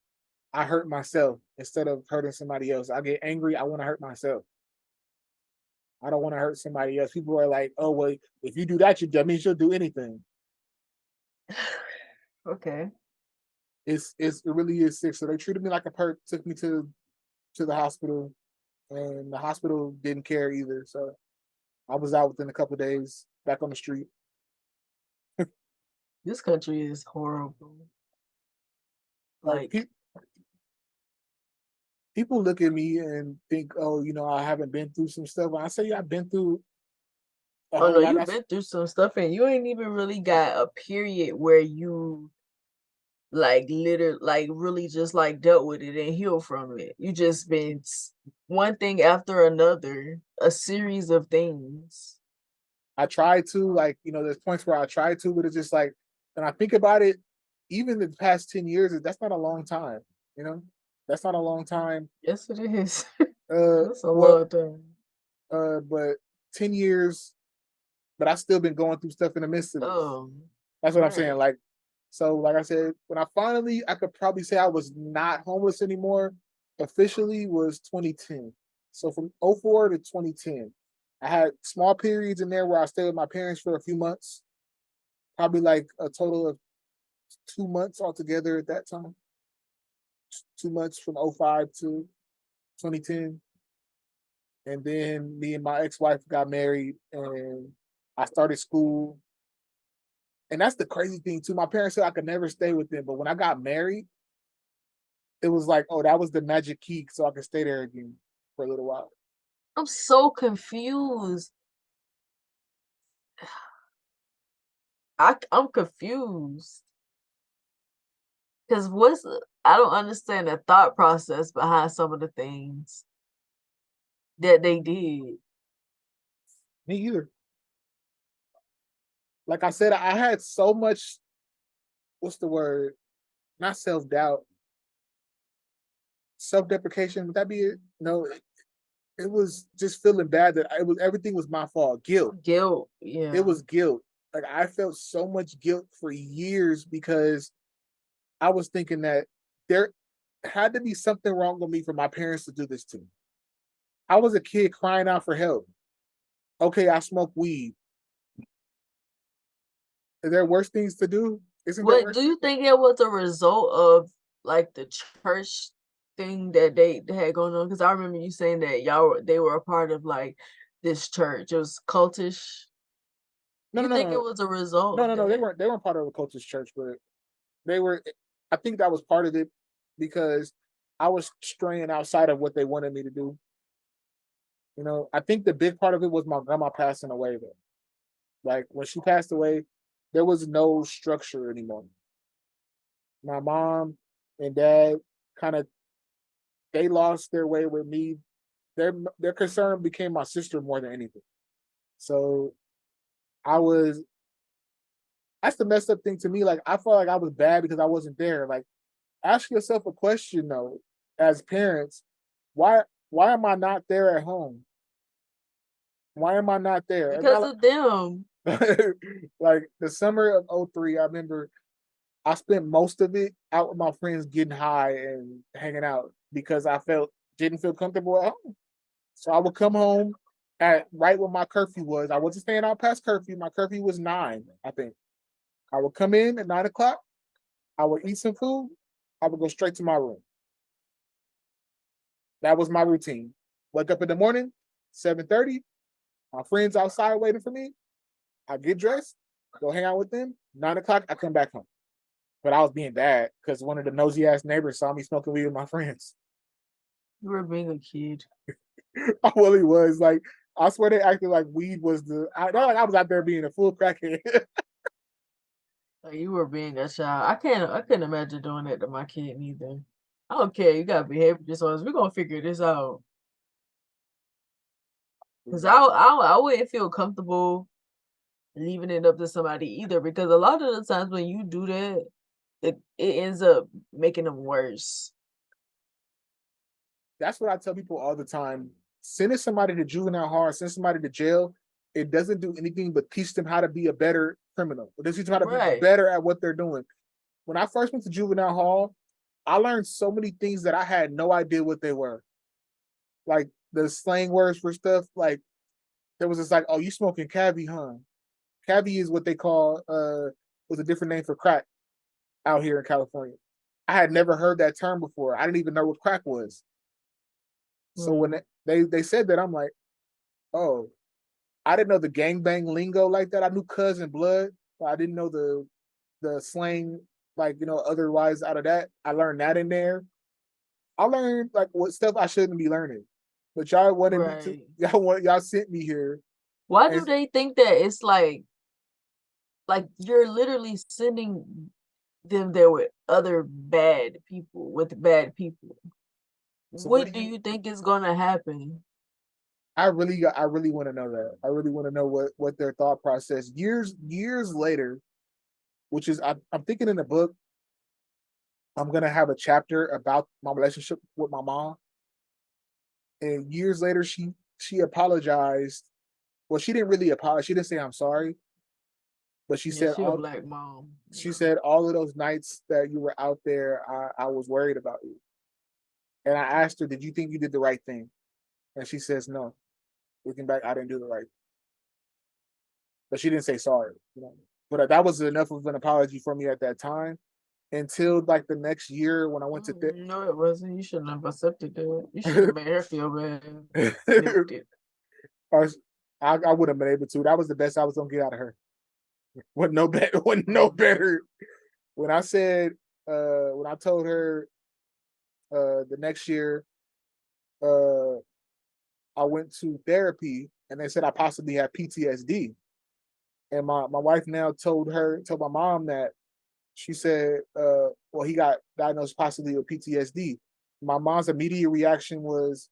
I hurt myself instead of hurting somebody else. I get angry, I want to hurt myself. I don't want to hurt somebody else. People are like, oh well, if you do that, that means you'll do anything. Okay. It really is sick. So they treated me like a perk, took me to the hospital, and the hospital didn't care either. So I was out within a couple of days, back on the street. This country is horrible. Like Like, people look at me and think, oh, I haven't been through some stuff. When I say I've been through a oh whole no, lot, you've that's been through some stuff and you ain't even really got a period where you like literally like really just like dealt with it and healed from it. You just been one thing after another, a series of things. I try to, like, there's points where I try to, but it's just like, and I think about it, even the past 10 years, that's not a long time, you know? That's not a long time. Yes, it is. That's a Well, long time. but 10 years, but I still been going through stuff in the midst of this. That's what I'm saying. Right. Like, so like I said, when I could probably say I was not homeless anymore, officially was 2010. So from '04 to 2010, I had small periods in there where I stayed with my parents for a few months, probably like a total of 2 months altogether at that time. 2 months from '05 to 2010. And then me and my ex-wife got married and I started school. And that's the crazy thing too. My parents said I could never stay with them, but when I got married, it was like, oh, that was the magic key, so I could stay there again for a little while. I'm so confused. I'm confused. Because I don't understand the thought process behind some of the things that they did. Me either. Like I said, I had so much, what's the word? Not self-doubt, self-deprecation. Would that be it? No, it was just feeling bad that everything was my fault. Guilt. Guilt, It yeah. was guilt. Like I felt so much guilt for years because I was thinking that there had to be something wrong with me for my parents to do this to me. I was a kid crying out for help. Okay, I smoke weed. Are there worse things to do? Isn't there What worse do things? you think it was a result of, like, the church thing that they had going on? Because I remember you saying that they were a part of, like, this church. It was cultish. No, You no, no, think it no, was a result no, of no, no. They that? weren't. They weren't part of the cultist church, but they were. I think that was part of it because I was straying outside of what they wanted me to do. I think the big part of it was my grandma passing away. Though, like when she passed away, there was no structure anymore. My mom and dad kind of they lost their way with me. Their concern became my sister more than anything. So I was that's the messed up thing to me. Like I felt like I was bad because I wasn't there. Like ask yourself a question though, as parents, why why am I not there at home? Why am I not there? It's Because not of them. like, like the summer of '03. I remember I spent most of it out with my friends getting high and hanging out because I felt didn't feel comfortable at home. So I would come home at right when my curfew was. I wasn't staying out past curfew. My curfew was 9, I think. I would come in at 9 o'clock. I would eat some food. I would go straight to my room. That was my routine. Wake up in the morning, 7:30. My friends outside waiting for me. I get dressed, go hang out with them. 9 o'clock, I come back home. But I was being bad because one of the nosy ass neighbors saw me smoking weed with my friends. You were being a kid. I really was like, I swear they acted like weed was like I was out there being a full crackhead. Like, you were being a child. I couldn't imagine doing that to my kid neither. I don't care. You got behavior disorders. We're gonna figure this out. Cause Exactly. I wouldn't feel comfortable leaving it up to somebody either. Because a lot of the times when you do that, it ends up making them worse. That's what I tell people all the time. Sending somebody to juvenile hall, send somebody to jail, it doesn't do anything but teach them how to be a better criminal. It doesn't teach them how to be Right. better at what they're doing. When I first went to juvenile hall, I learned so many things that I had no idea what they were. Like the slang words for stuff. Like there was this like, oh, you smoking cabbie, huh? Cabbie is what they call was a different name for crack out here in California. I had never heard that term before. I didn't even know what crack was. So when Mm, they said that, I'm like, oh, I didn't know the gangbang lingo like that. I knew cousin blood, but I didn't know the slang like otherwise out of that. I learned that in there. I learned like what stuff I shouldn't be learning. But y'all wanted me to right. y'all sent me here Why and do they think that it's like you're literally sending them there with other bad people, with bad people? so what do What do you you think is gonna happen? I really want to know that. I really want to know what their thought process years later, which is I'm thinking in the book I'm gonna have a chapter about my relationship with my mom. And years later, she apologized. Well, she didn't really apologize. She didn't say I'm sorry, but Yeah, she a black mom. she Yeah. said all of those nights that you were out there, I was worried about you. And I asked her, did you think you did the right thing? And she says no. Looking back, I didn't do the right. But she didn't say sorry. But that was enough of an apology for me at that time. Until like the next year when I went to No, it wasn't. You shouldn't have accepted that. You should have made her feel bad. Milked it. or I would have been able to. That was the best I was gonna get out of her. Wasn't no better. Wasn't no Mhm. better. When I said, when I told her the next year, uh, I went to therapy, and they said I possibly had PTSD. And my wife now told my mom that she said, well, he got diagnosed possibly with PTSD. My mom's immediate reaction was,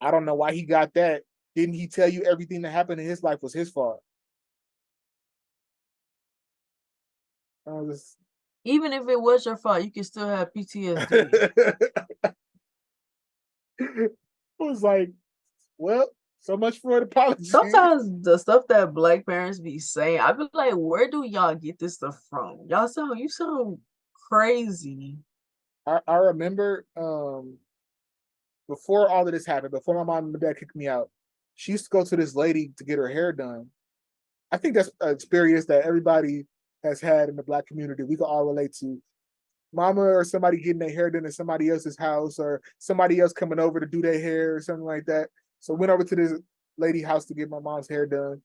I don't know why he got that. Didn't he tell you everything that happened in his life was his fault? I was Even if it was your fault, you can still have PTSD. I was like, well, so much for an apology. Sometimes the stuff that black parents be saying, I be like, where do y'all get this stuff from? You sound crazy. I remember before all of this happened, before my mom and dad kicked me out, she used to go to this lady to get her hair done. I think that's an experience that everybody has had in the black community. We can all relate to. Mama or somebody getting their hair done in somebody else's house, or somebody else coming over to do their hair or something like that. So went over to this lady house to get my mom's hair done.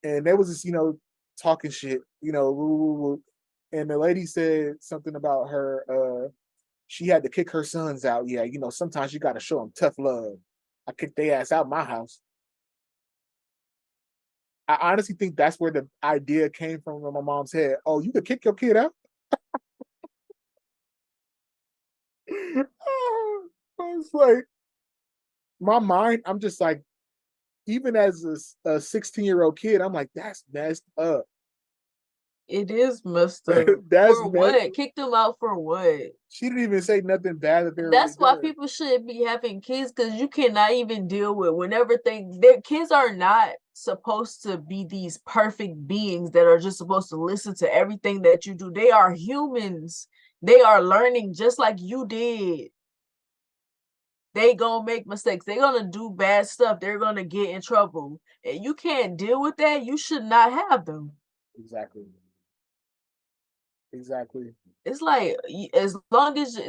And there was this, talking shit, woo, woo, woo. And the lady said something about her, she had to kick her sons out. Yeah, sometimes you got to show them tough love. I kicked their ass out my house. I honestly think that's where the idea came from in my mom's head. Oh, you could kick your kid out? It's like, my mind, I'm just like, even as a 16-year-old kid, I'm like, that's messed up. It is messed up. That's For messed. what? Kick them out for what? She didn't even say nothing bad that they And were really that's why doing. people shouldn't be having kids, because you cannot even deal with whenever their kids are not supposed to be these perfect beings that are just supposed to listen to everything that you do. They are humans. They are learning just like you did. They gonna make mistakes. They're gonna do bad stuff. They're gonna get in trouble. And you can't deal with that. You should not have them. Exactly. Exactly. It's like as long as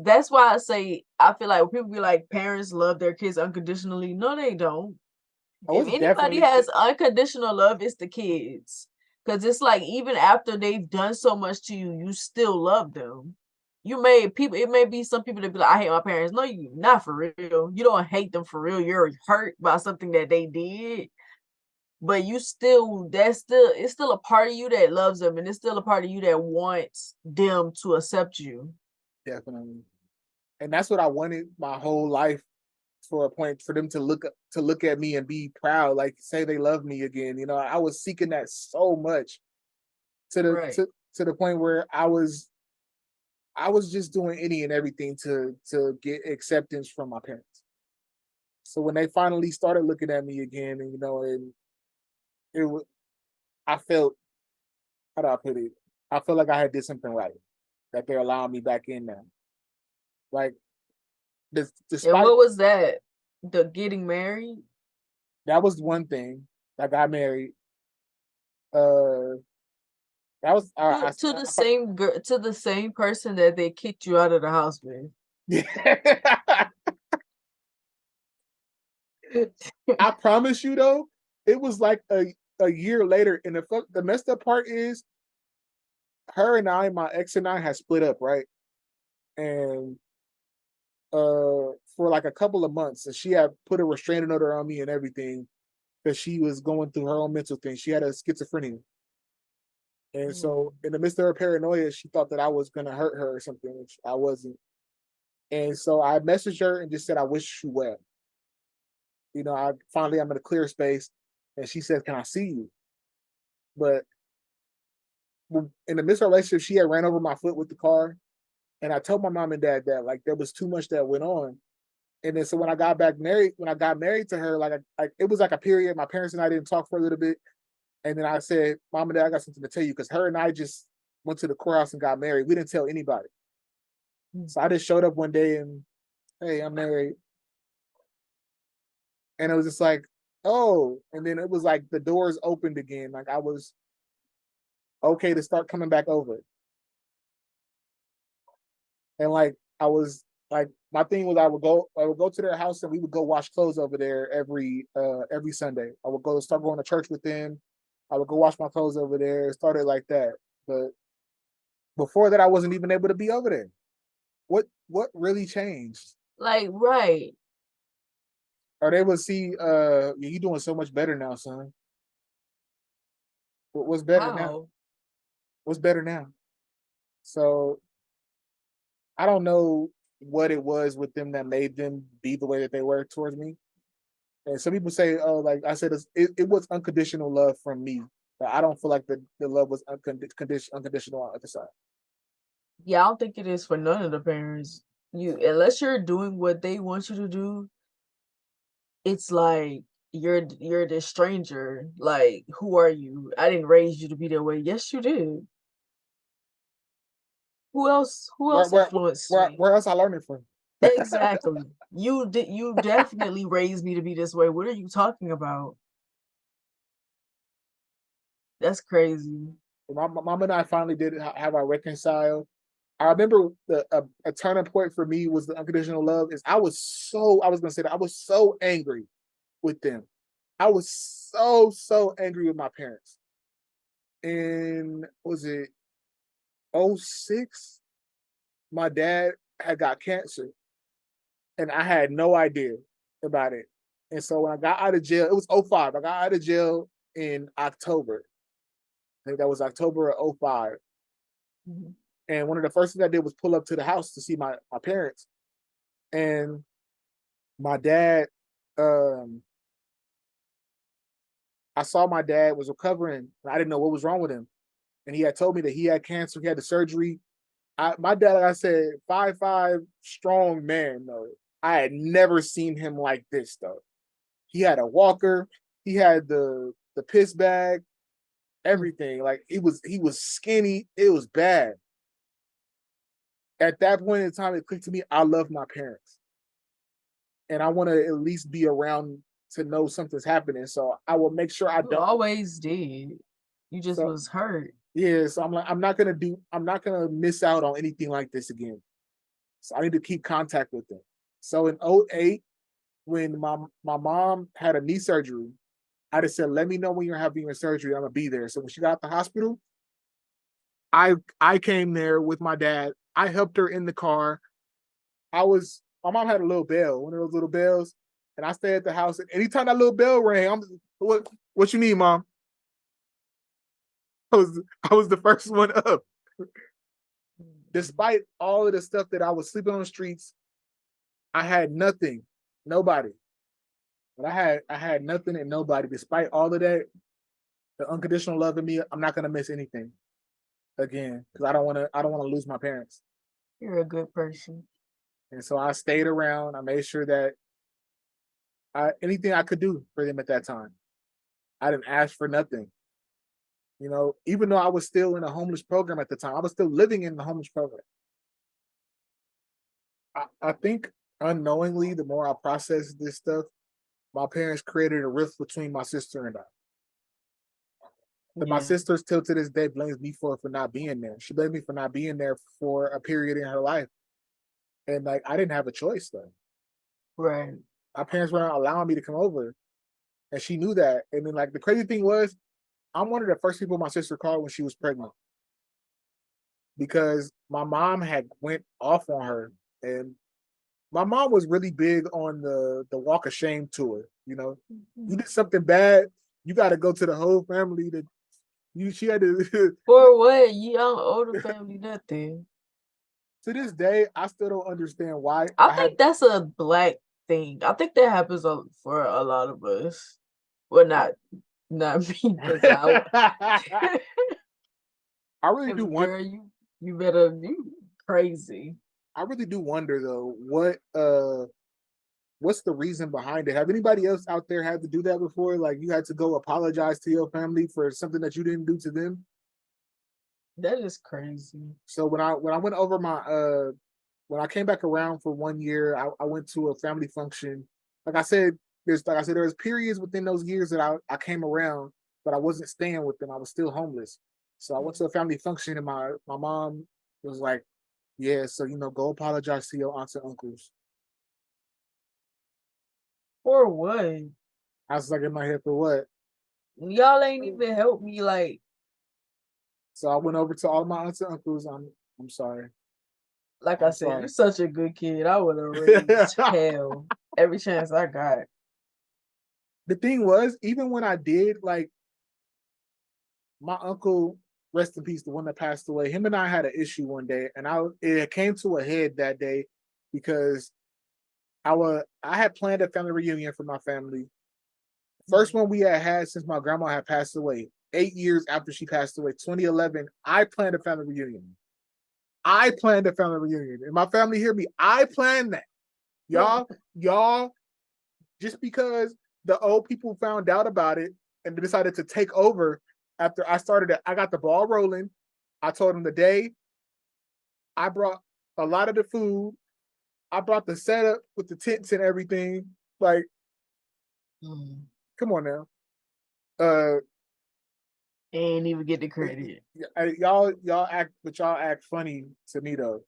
that's why I say I feel like when people be like parents love their kids unconditionally. No, they don't. Oh, If it's anybody definitely. has unconditional love, it's the kids. Cause it's like even after they've done so much to you, you still love them. It may be some people that be like, I hate my parents. No, you not for real. You don't hate them for real. You're hurt by something that they did. But it's still a part of you that loves them, and it's still a part of you that wants them to accept you. Definitely. And that's what I wanted my whole life, for a point for them to look at me and be proud, like say they love me again. I was seeking that so much to the Right. to the point where I was just doing any and everything to get acceptance from my parents. So when they finally started looking at me again, and and it was, I felt, how do I put it? I felt like I had did something right, that they're allowing me back in now. Like, And despite what was that? The getting married? that was one thing. I got married. Uh, that was To the same girl, to the same person that they kicked you out of the house with. I promise you though, it was like a year later, and the messed up part is her and I, my ex and I, had split up, right? And for like a couple of months, and she had put a restraining order on me and everything because she was going through her own mental thing. She had a schizophrenia. And so in the midst of her paranoia, she thought that I was gonna hurt her or something, which I wasn't. And so I messaged her and just said, I wish you well. I'm in a clear space. And she said, can I see you? But in the midst of our relationship, she had ran over my foot with the car. And I told my mom and dad that like there was too much that went on. And then so when I got married to her, it was like a period. My parents and I didn't talk for a little bit. And then I said, Mom and Dad, I got something to tell you because her and I just went to the courthouse and got married. We didn't tell anybody. So I just showed up one day and, hey, I'm married. And it was just like, oh. And then it was like the doors opened again. Like I was okay to start coming back over. And like I was like my thing was I would go to their house and we would go wash clothes over there every Sunday. I would go start going to church with them. I would go wash my clothes over there. It started like that. But before that I wasn't even able to be over there. What really changed? Like, right. Are they able to see you doing so much better now, son? What's better now? How? What's better now? So I don't know what it was with them that made them be the way that they were towards me. And some people say, oh, like I said, it was unconditional love from me. But I don't feel like the love was unconditional on the other side. Yeah, I don't think it is for none of the parents. You unless you're doing what they want you to do, it's like you're this stranger. Like, who are you? I didn't raise you to be that way. Yes, you did. Who Where else where influenced where, me? where else I learning from? Exactly. You definitely raised me to be this way. What are you talking about? That's crazy. My mom and I finally did have our reconcile. I remember a turning point for me was the unconditional love. Is I was gonna say that I was so angry with them. I was so angry with my parents. And was it '06? My dad had got cancer, and I had no idea about it. And so when I got out of jail, it was '05. I got out of jail in October. I think that was October of '05. Mhm. And one of the first things I did was pull up to the house to see my parents. And my dad, um, I saw my dad was recovering. I didn't know what was wrong with him. And he had told me that he had cancer, he had the surgery. My dad, like I said, 5'5", strong man, though. I had never seen him like this, though. He had a walker, he had the piss bag, Mm. everything. Like he was skinny. It was bad. At that point in time, it clicked to me, I love my parents. And I want to at least be around to know something's happening. So I will make sure I You don't. always did. You just So was hurt. yeah, so I'm not gonna miss out on anything like this again. So I need to keep contact with them. So in '08, when my mom had a knee surgery, I just said, let me know when you're having your surgery. I'm gonna be there. So when she got out the hospital, I came there with my dad. I helped her in the car. My mom had a little bell, one of those little bells, and I stayed at the house. And anytime that little bell rang, what you need, mom? I was the first one up. Despite all of the stuff that I was sleeping on the streets, I had nothing, nobody. But I had nothing and nobody. Despite all of that, the unconditional love in me, I'm not gonna miss anything again because I don't want to lose my parents. You're a good person. And so I stayed around. I made sure that anything I could do for them at that time. I didn't ask for nothing. Even though I was still in a homeless program at the time, I was still living in the homeless program. I think unknowingly, the more I process this stuff, my parents created a rift between my sister and I. And my Yeah, sister still to this day blames me for not being there. She blamed me for not being there for a period in her life. And like I didn't have a choice though. right. My parents weren't allowing me to come over. And she knew that. And then like the crazy thing was, I'm one of the first people my sister called when she was pregnant because my mom had went off on her. And my mom was really big on the walk of shame tour. You know, you did something bad, you got to go to the whole family to you. She had to. For what? Young older family, nothing. To this day, I still don't understand why I I had. think that's a black thing. I think that happens for a lot of us. Well, not me, because I really do want. girl, you better you crazy. I really do wonder though, what's the reason behind it? Have anybody else out there had to do that before? Like you had to go apologize to your family for something that you didn't do to them? That is crazy. So when I went over my when I came back around for 1 year, I went to a family function. Like I said, there was periods within those years that I came around, but I wasn't staying with them. I was still homeless. So I went to a family function, and my mom was like, "Yeah, so go apologize to your aunts and uncles." For what? I was like in my head for what? Y'all ain't even helped me. Like So I went over to all my aunts and uncles. I'm sorry. like I I'm said, you're sorry. such a good kid. I would have raised hell every chance I got. The thing was, even when I did, like my uncle, rest in peace, the one that passed away, him and I had an issue one day, and it came to a head that day because I had planned a family reunion for my family. First one we had since my grandma had passed away. 8 years after she passed away, 2011, I planned a family reunion. I planned a family reunion. And my family hear me. I planned that. Y'all, just because the old people found out about it and decided to take over after I started it, I got the ball rolling. I told them the day I brought a lot of the food. I brought the setup with the tents and everything. Like, Mm. come on now. Uh Ain't even get the credit. y'all act funny to me though.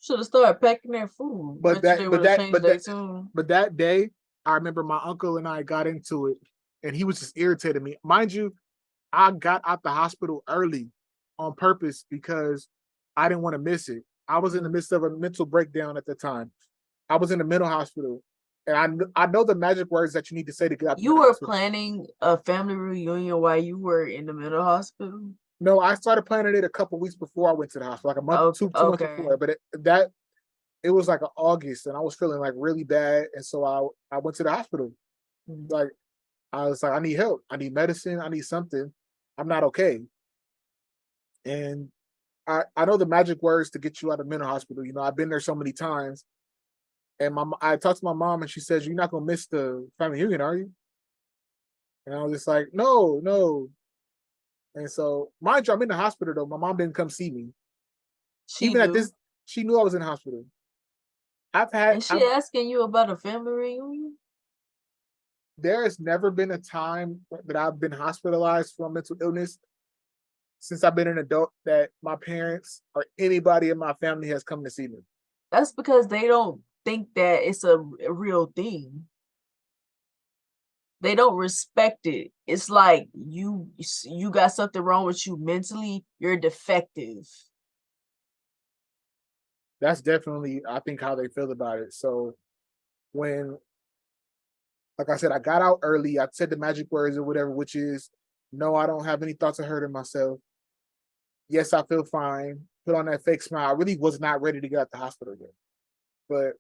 Should have started packing their food. But Bet you they that would but have that changed but their that tune. but that day, I remember my uncle and I got into it and he was just irritating me. Mind you, I got out the hospital early on purpose because I didn't want to miss it. I was in the midst of a mental breakdown at the time. I was in the mental hospital, and I know the magic words that you need to say to get out the You mental were hospital. planning a family reunion while you were in the mental hospital? No, I started planning it a couple weeks before I went to the hospital, like a month, Okay, two months okay. before. But it was like an August, and I was feeling like really bad, and so I went to the hospital. Mm. Like I was like, I need help, I need medicine, I need something. I'm not okay, and I know the magic words to get you out of mental hospital. I've been there so many times. And I talked to my mom and she says, "You're not gonna miss the family reunion, are you?" And I was just like, "No, no." And so, mind you, I'm in the hospital though. My mom didn't come see me. She Even at knew. this, she knew I was in the hospital. I've had, And she I've, asking you about a family reunion? there has never been a time that I've been hospitalized for mental illness since I've been an adult that my parents or anybody in my family has come to see me. That's because they don't think that it's a real thing. They don't respect it. It's like you got something wrong with you mentally, you're defective. That's definitely, I think, how they feel about it. So when like I said, I got out early. I said the magic words or whatever, which is no, I don't have any thoughts of hurting myself. Yes, I feel fine. Put on that fake smile. I really was not ready to get out the hospital yet, but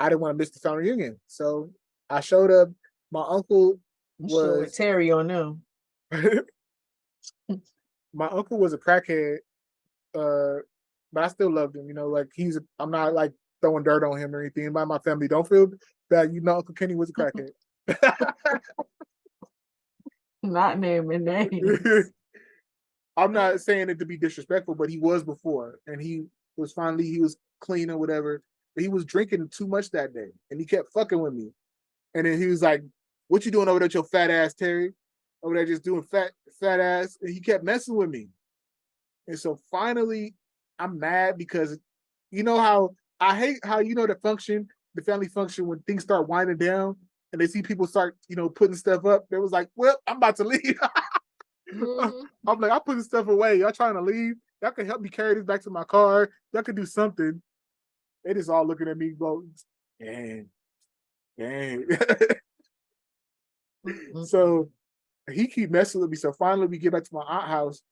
I didn't want to miss the family reunion. So I showed up. My uncle You should with was Terry on them. my uncle was a crackhead, uh, but I still loved him. Like I'm not like throwing dirt on him or anything. By my family, don't feel bad. Uncle Kenny was a crackhead. Not naming names. I'm not saying it to be disrespectful, but he was before, and It was finally he was clean or whatever. But he was drinking too much that day, and he kept fucking with me. And then he was like, "What you doing over there, with your fat ass, Terry? Over there just doing fat ass." And he kept messing with me. And so finally, I'm mad because you know how I hate how the family function when things start winding down and they see people start putting stuff up. They was like, "Well, I'm about to leave." Mhm. I'm like, I'm putting stuff away. Y'all trying to leave? Y'all can help me carry this back to my car. Y'all can do something. They just all looking at me, go, dang, dang. Mhm. So he keep messing with me. So finally, we get back to my aunt house,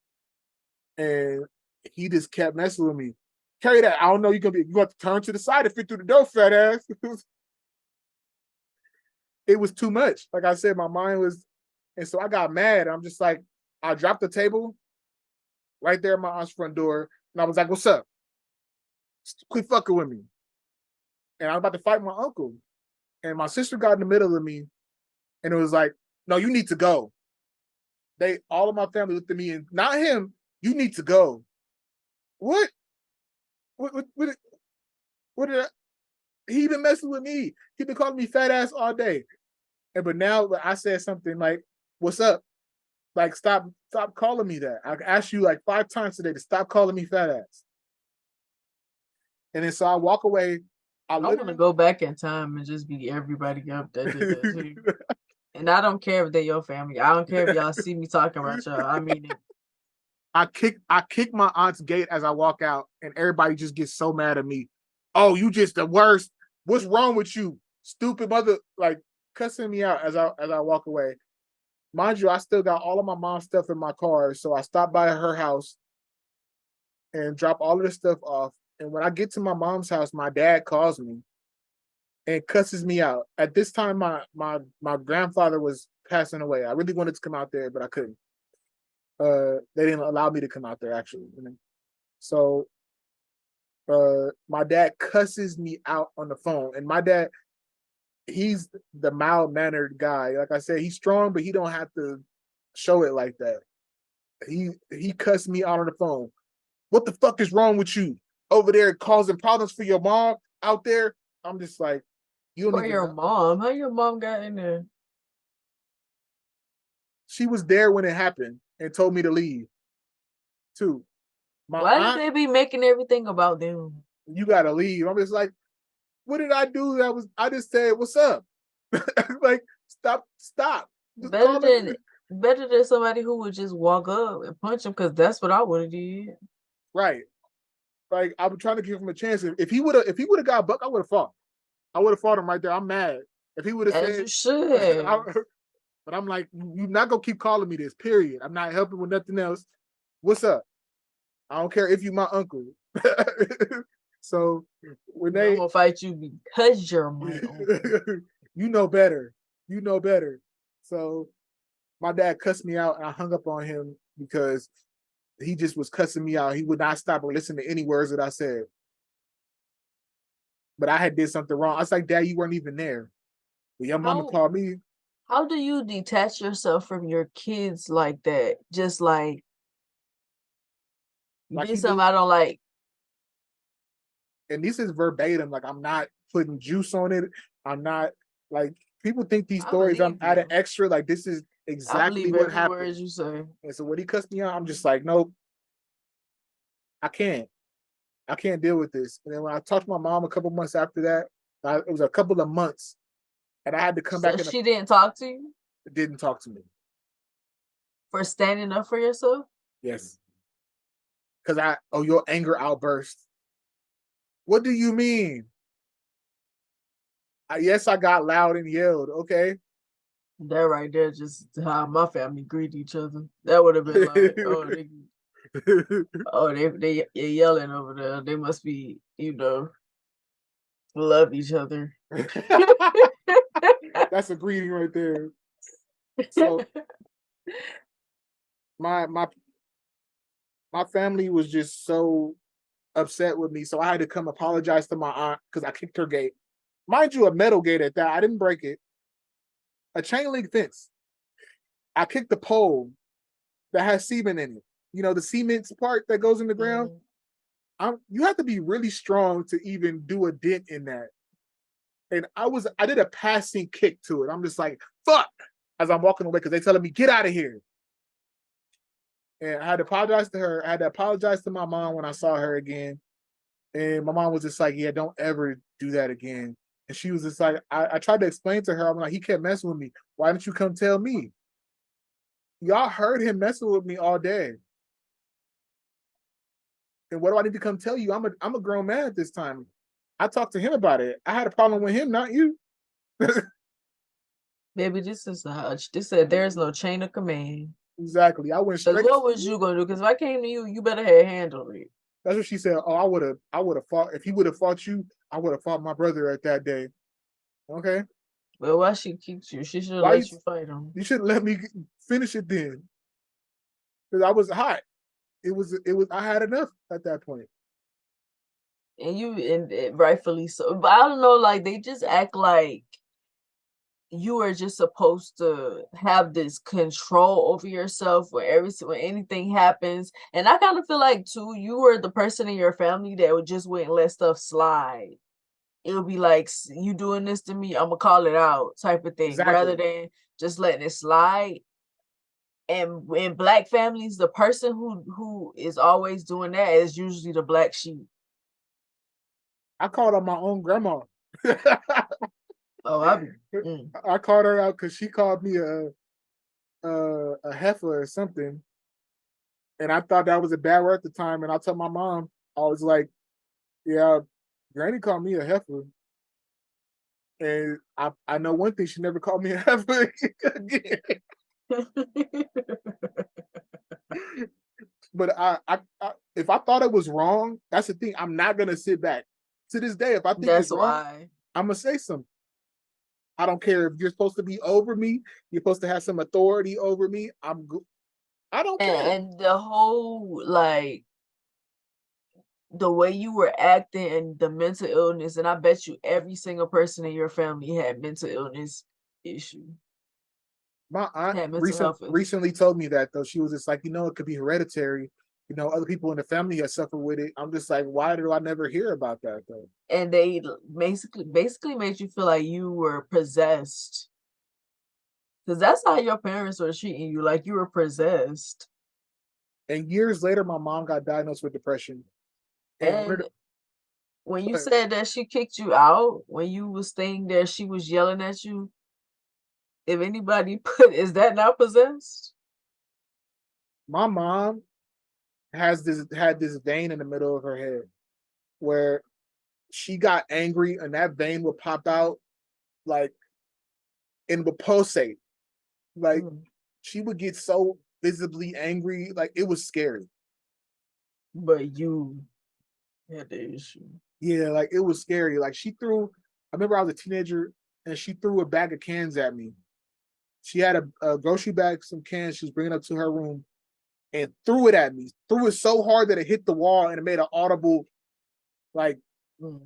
and he just kept messing with me. Carry that. I don't know. You going to turn to the side and fit through the door, fat ass. It was too much. Like I said, my mind was, and so I got mad. I'm just like, I dropped the table right there at my aunt's front door, and I was like, "What's up? Quit fucking with me." And I was about to fight my uncle, and my sister got in the middle of me, and it was like, "No, you need to go." All of my family looked at me, and not him. You need to go. What? What? What did I? He been messing with me. He been calling me fat ass all day. But now I said something like, "What's up?" Like, stop calling me that. I asked you like 5 times today to stop calling me fat ass. And then so I walk away. I I want to literally go back in time and just beat everybody up that did that to you. And I don't care if they're your family. I don't care if y'all see me talking about y'all. I mean it. I kick my aunt's gate as I walk out, and everybody just gets so mad at me. "Oh, you just the worst. What's wrong with you, stupid mother?" Like cussing me out as I walk away. Mind you, I still got all of my mom's stuff in my car, so I stopped by her house and drop all of the stuff off. And when I get to my mom's house, my dad calls me and cusses me out. At this time, my grandfather was passing away. I really wanted to come out there, but I couldn't. They didn't allow me to come out there actually. So my dad cusses me out on the phone, and my dad, he's the mild mannered guy. Like I said, he's strong, but he don't have to show it like that. He cussed me out on the phone. "What the fuck is wrong with you over there causing problems for your mom out there?" I'm just like, you don't For even your know. mom. How your mom got in there? She was there when it happened and told me to leave too. My Why did aunt, they be making everything about them? you gotta leave. I'm just like, what did I do? I just said, "What's up?" Like, stop. Just Better call it than better than somebody who would just walk up and punch him, because that's what I would have did. right. Like I was trying to give him a chance. If he would have got Buck, I would have fought. I would have fought him right there. I'm mad. If he would have As said, you should. but I'm like, you're not gonna keep calling me this. Period. I'm not helping with nothing else. What's up? I don't care if you my uncle. So when I'm they, gonna fight you because you're my uncle. you know better. You know better. So my dad cussed me out, and I hung up on him because he just was cussing me out. He would not stop or listen to any words that I said. But I had did something wrong. I was like, "Dad, you weren't even there." But your mama How called me. how do you detach yourself from your kids like that? Just like Like be he did, something I don't like. and this is verbatim. Like I'm not putting juice on it. I'm not like people think these I stories I'm believe adding you. extra. Like this is I exactly believe what every happened. word you say. And so when he cussed me out, I'm just like, nope, I can't. I can't deal with this. And then when I talked to my mom a couple months after that, it was a couple of months, and I had to come So back and she didn't talk to you didn't talk to me. for standing up for yourself? Yes, because your anger outburst. What do you mean? Yes, I got loud and yelled. Okay. That right there, just how my family greet each other. That would have been like, they're yelling over there. They must be, love each other. That's a greeting right there. So my my family was just so upset with me. So I had to come apologize to my aunt because I kicked her gate. Mind you, a metal gate at that. I didn't break it. A chain link fence. I kicked the pole that has cement in it. You know, the cement part that goes in the ground. Mhm. you have to be really strong to even do a dent in that. And I did a passing kick to it. I'm just like, fuck, as I'm walking away because they telling me, get out of here. And I had to apologize to her. I had to apologize to my mom when I saw her again. And my mom was just like, yeah, don't ever do that again. And she was just like, I tried to explain to her, I'm like, he kept messing with me. Why didn't you come tell me? Y'all heard him messing with me all day. And what do I need to come tell you? I'm a grown man at this time. I talked to him about it. I had a problem with him, not you. Baby, this is a hutch. This said there is no chain of command. Exactly. I went Cause straight what to was you. you gonna do? Cause if I came to you, you better have handled it. That's what she said. Oh, I would have fought. If he would have fought you, I would have fought my brother at that day. Okay. Well, why she kicked you? She should have Why let you fight him. you shouldn't let me finish it then? Because I was hot. It was I had enough at that point. And you and rightfully so. But I don't know, like they just act like you are just supposed to have this control over yourself when anything happens. And I kind of feel like too, you were the person in your family that would just wouldn't let stuff slide. It would be like you doing this to me, I'm gonna call it out type of thing, rather Exactly. than just letting it slide. And in black families, the person who is always doing that is usually the black sheep. I called on my own grandma. Oh, mm. I called her out because she called me a heifer or something, and I thought that was a bad word at the time. And I told my mom, I was like, "Yeah, Granny called me a heifer," and I know one thing: she never called me a heifer again. But if I thought it was wrong, that's the thing. I'm not gonna sit back. To this day, if I think it's That's wrong, why. I'm gonna say something. I don't care if you're supposed to be over me. You're supposed to have some authority over me. I don't care. And the whole like the way you were acting and the mental illness, and I bet you every single person in your family had mental illness issue, My aunt had mental health issue. recently told me that though. She was just like, it could be hereditary. Other people in the family have suffered with it. I'm just like, why do I never hear about that though? And they basically made you feel like you were possessed. Because that's how your parents were treating you, like you were possessed. And years later, my mom got diagnosed with depression. And And when you said that she kicked you out, when you was staying there, she was yelling at you. If anybody put, is that not possessed? my mom had this vein in the middle of her head where she got angry and that vein would pop out like and would pulsate. Like Mm, she would get so visibly angry, like it was scary. but you had the issue. Yeah, like it was scary. Like she threw. I remember I was a teenager and she threw a bag of cans at me. She had a grocery bag, some cans. She was bringing up to her room and threw it at me. Threw it so hard that it hit the wall and it made an audible like. Mm.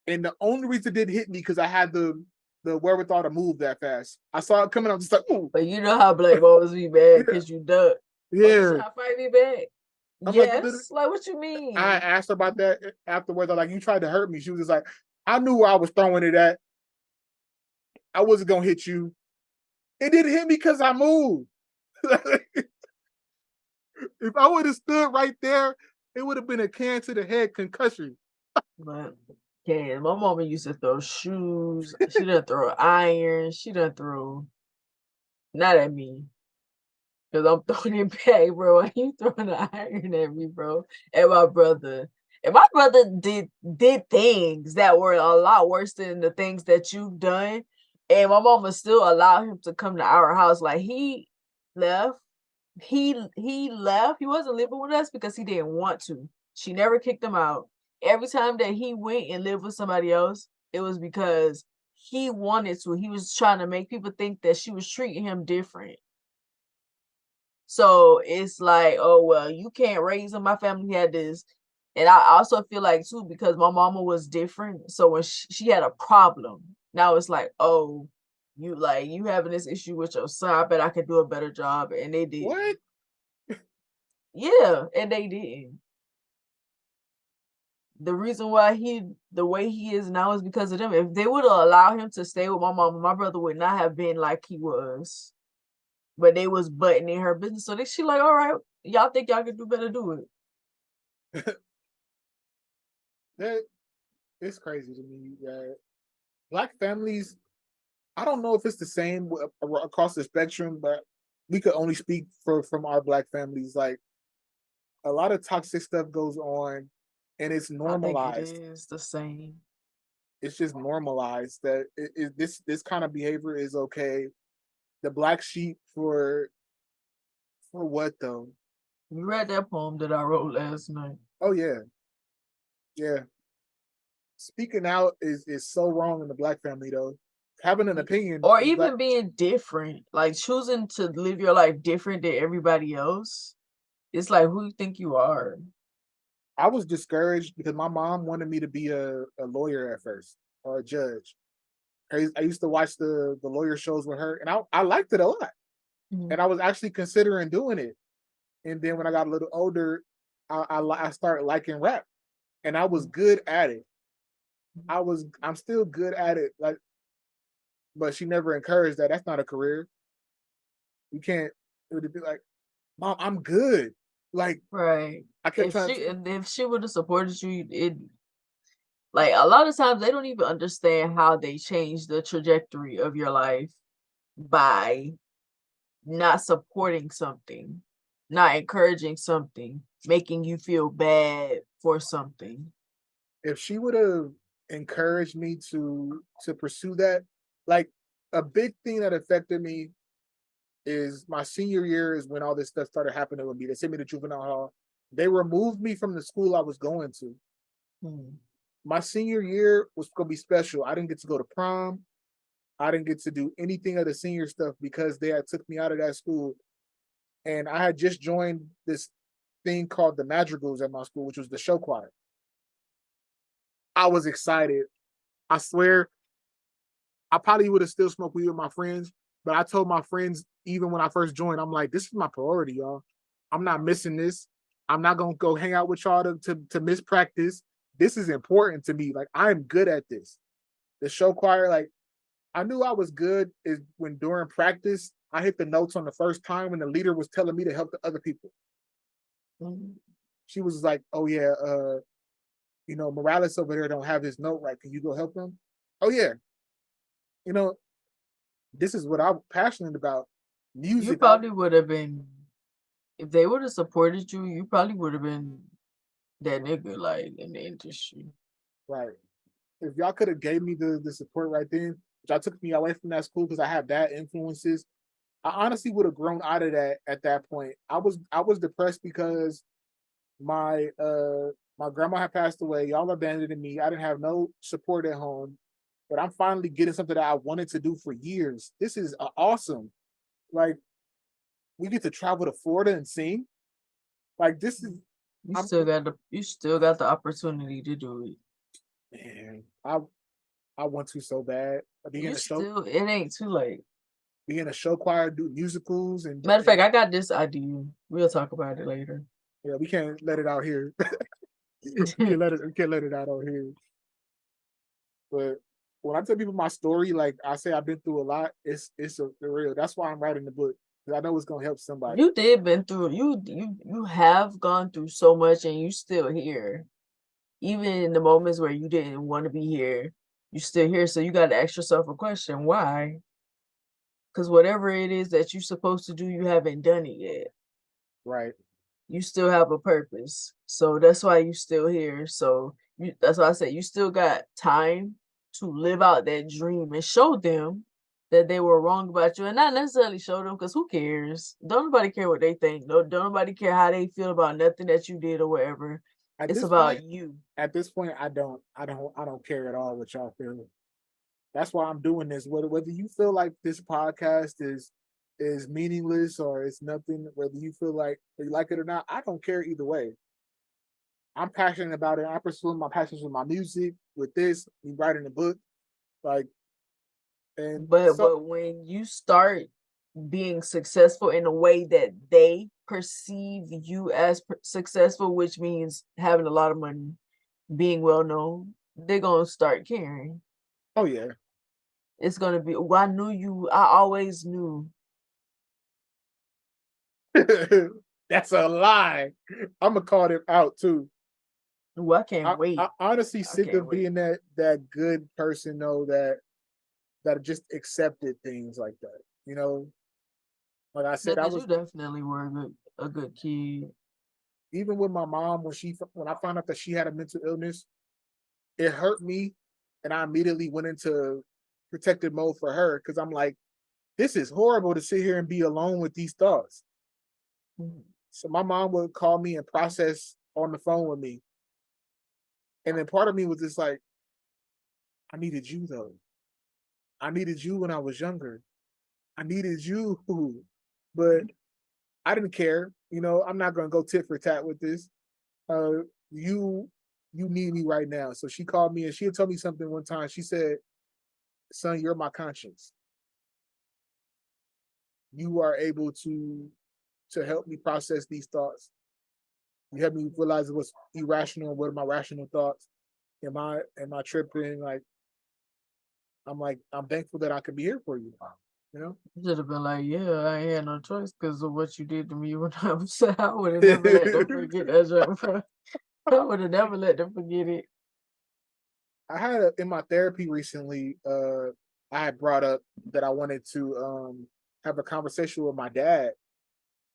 And the only reason it didn't hit me because I had the wherewithal to move that fast. I saw it coming. I'm just like, ooh, But you know how black boys be bad yeah, because you duck. Oh, you yeah. trying to fight me back? I'm like, literally, Yes. Like, what you I mean? asked her about that afterwards. I'm like, you tried to hurt me. She was just like, I knew where I was throwing it at. I wasn't gonna hit you. It didn't hit me because I moved. If I would have stood right there, it would have been a can to the head concussion. But yeah, my mama used to throw shoes. She done throw iron. She done throw not at me. Cause I'm throwing it back, bro. Why you throwing the iron at me, bro? And my brother. And my brother did things that were a lot worse than the things that you've done. And my mama still allowed him to come to our house. Like he left. He left. He wasn't living with us because he didn't want to. She never kicked him out. Every time that he went and lived with somebody else, it was because he wanted to. He was trying to make people think that she was treating him different. So it's like, oh well, you can't raise him. My family had this, and I also feel like too because my mama was different. So when she had a problem, now it's like, oh, you having this issue with your son. I bet I could do a better job, and they did. What? Yeah, and they didn't. the reason why the way he is now is because of them. If they would have allowed him to stay with my mom, my brother would not have been like he was. But they was butting in her business. So she like, all right, y'all think y'all can do better, do it. That it's crazy to me that black families. I don't know if it's the same across the spectrum, but we could only speak for from our black families. Like a lot of toxic stuff goes on, and it's I think it normalized. is the same. It's just normalized that this kind of behavior is okay. The black sheep for what though? You read that poem that I wrote last night. Oh yeah, yeah. Speaking out is so wrong in the black family though. Having an opinion Or in the black. even being different, like choosing to live your life different than everybody else. It's like, who you think you are? I was discouraged because my mom wanted me to be a lawyer at first or a judge. I used to watch the lawyer shows with her, and I liked it a lot. Mhm. And I was actually considering doing it. And then when I got a little older, I started liking rap, and I was good at it. I'm still good at it. Like, but she never encouraged that. That's not a career. You can't. It would be like, Mom, I'm good. Like Right. I kept trying to. If she would have supported you, it like a lot of times they don't even understand how they change the trajectory of your life by not supporting something, not encouraging something, making you feel bad for something. If she would have encouraged me to pursue that, like a big thing that affected me is my senior year is when all this stuff started happening with me. They sent me to juvenile hall. They removed me from the school I was going to. Hmm. My senior year was gonna be special. I didn't get to go to prom. I didn't get to do anything of the senior stuff because they had took me out of that school. And I had just joined this thing called the Madrigals at my school, which was the show choir. I was excited. I swear, I probably would have still smoked weed with my friends, but I told my friends even when I first joined, I'm like, this is my priority, y'all. I'm not missing this. I'm not gonna go hang out with y'all to miss practice. This is important to me. Like I'm good at this. The show choir, like I knew I was good is when during practice I hit the notes on the first time when the leader was telling me to help the other people. Mhm. She was like, "Oh yeah, Morales over there don't have his note right. Can you go help him?" Oh yeah, you know, this is what I'm passionate about. You Music. probably would have been, if they would have supported you, you probably would have been that nigga like in the industry. Right. If y'all could have gave me the support right then, which y'all took me away from that school because I have bad influences, I honestly would have grown out of that at that point. I was depressed because my grandma had passed away. Y'all abandoned me. I didn't have no support at home, but I'm finally getting something that I wanted to do for years. This is awesome. Like we get to travel to Florida and sing. Like this is I'm You still got the opportunity to do it. man. I want to so bad. You still, it ain't too late. Be in a show choir, do musicals, Matter of and fact, I got this idea. We'll talk about it later. yeah, we can't let it out here. We can't let it out on here. But when I tell people my story, like I say, I've been through a lot. It's real. That's why I'm writing the book because I know it's gonna help somebody. You did been through, you have gone through so much and you still here. Even in the moments where you didn't want to be here, you still here. So you got to ask yourself a question: why? Because whatever it is that you're supposed to do, you haven't done it yet. Right. You still have a purpose. So that's why you still here. So that's why I said you still got time to live out that dream and show them that they were wrong about you, and not necessarily show them because who cares? Don't nobody care what they think. No, don't nobody care how they feel about nothing that you did or whatever. At It's this about point, you. I don't care at all what y'all feel. That's why I'm doing this. Whether you feel like this podcast is meaningless or it's nothing, whether you feel like you like it or not, I don't care either way. I'm passionate about it. I'm pursuing my passions with my music, with this, me writing a book, like, and so But when you start being successful in a way that they perceive you as successful, which means having a lot of money, being well known, they're gonna start caring. Oh yeah. It's gonna be, "Well, I knew you. I always knew." That's a lie. I'm gonna call them out too. Ooh, I can't I wait. honestly I sick can't of wait. being that good person though that just accepted things like that. You know, like I said, I Because you was definitely were a good kid. even with my mom when I found out that she had a mental illness, it hurt me, and I immediately went into protective mode for her because I'm like, this is horrible to sit here and be alone with these thoughts. Mhm. So my mom would call me and process on the phone with me, and then part of me was just like, I needed you though. I needed you when I was younger. I needed you, but I didn't care. You know, I'm not gonna go tit for tat with this. Uh, you you need me right now. So she called me and she had told me something one time. She said, "Son, you're my conscience. You are able to help me process these thoughts. You help me realize what's irrational and what are my rational thoughts. Am I tripping? Like I'm I'm thankful that I could be here for you. You know." You should have been like, "Yeah, I ain't had no choice because of what you did to me when I was." I would have never let them forget that joke, bro. I would have never let them forget it. I had in my therapy recently. I had brought up that I wanted to have a conversation with my dad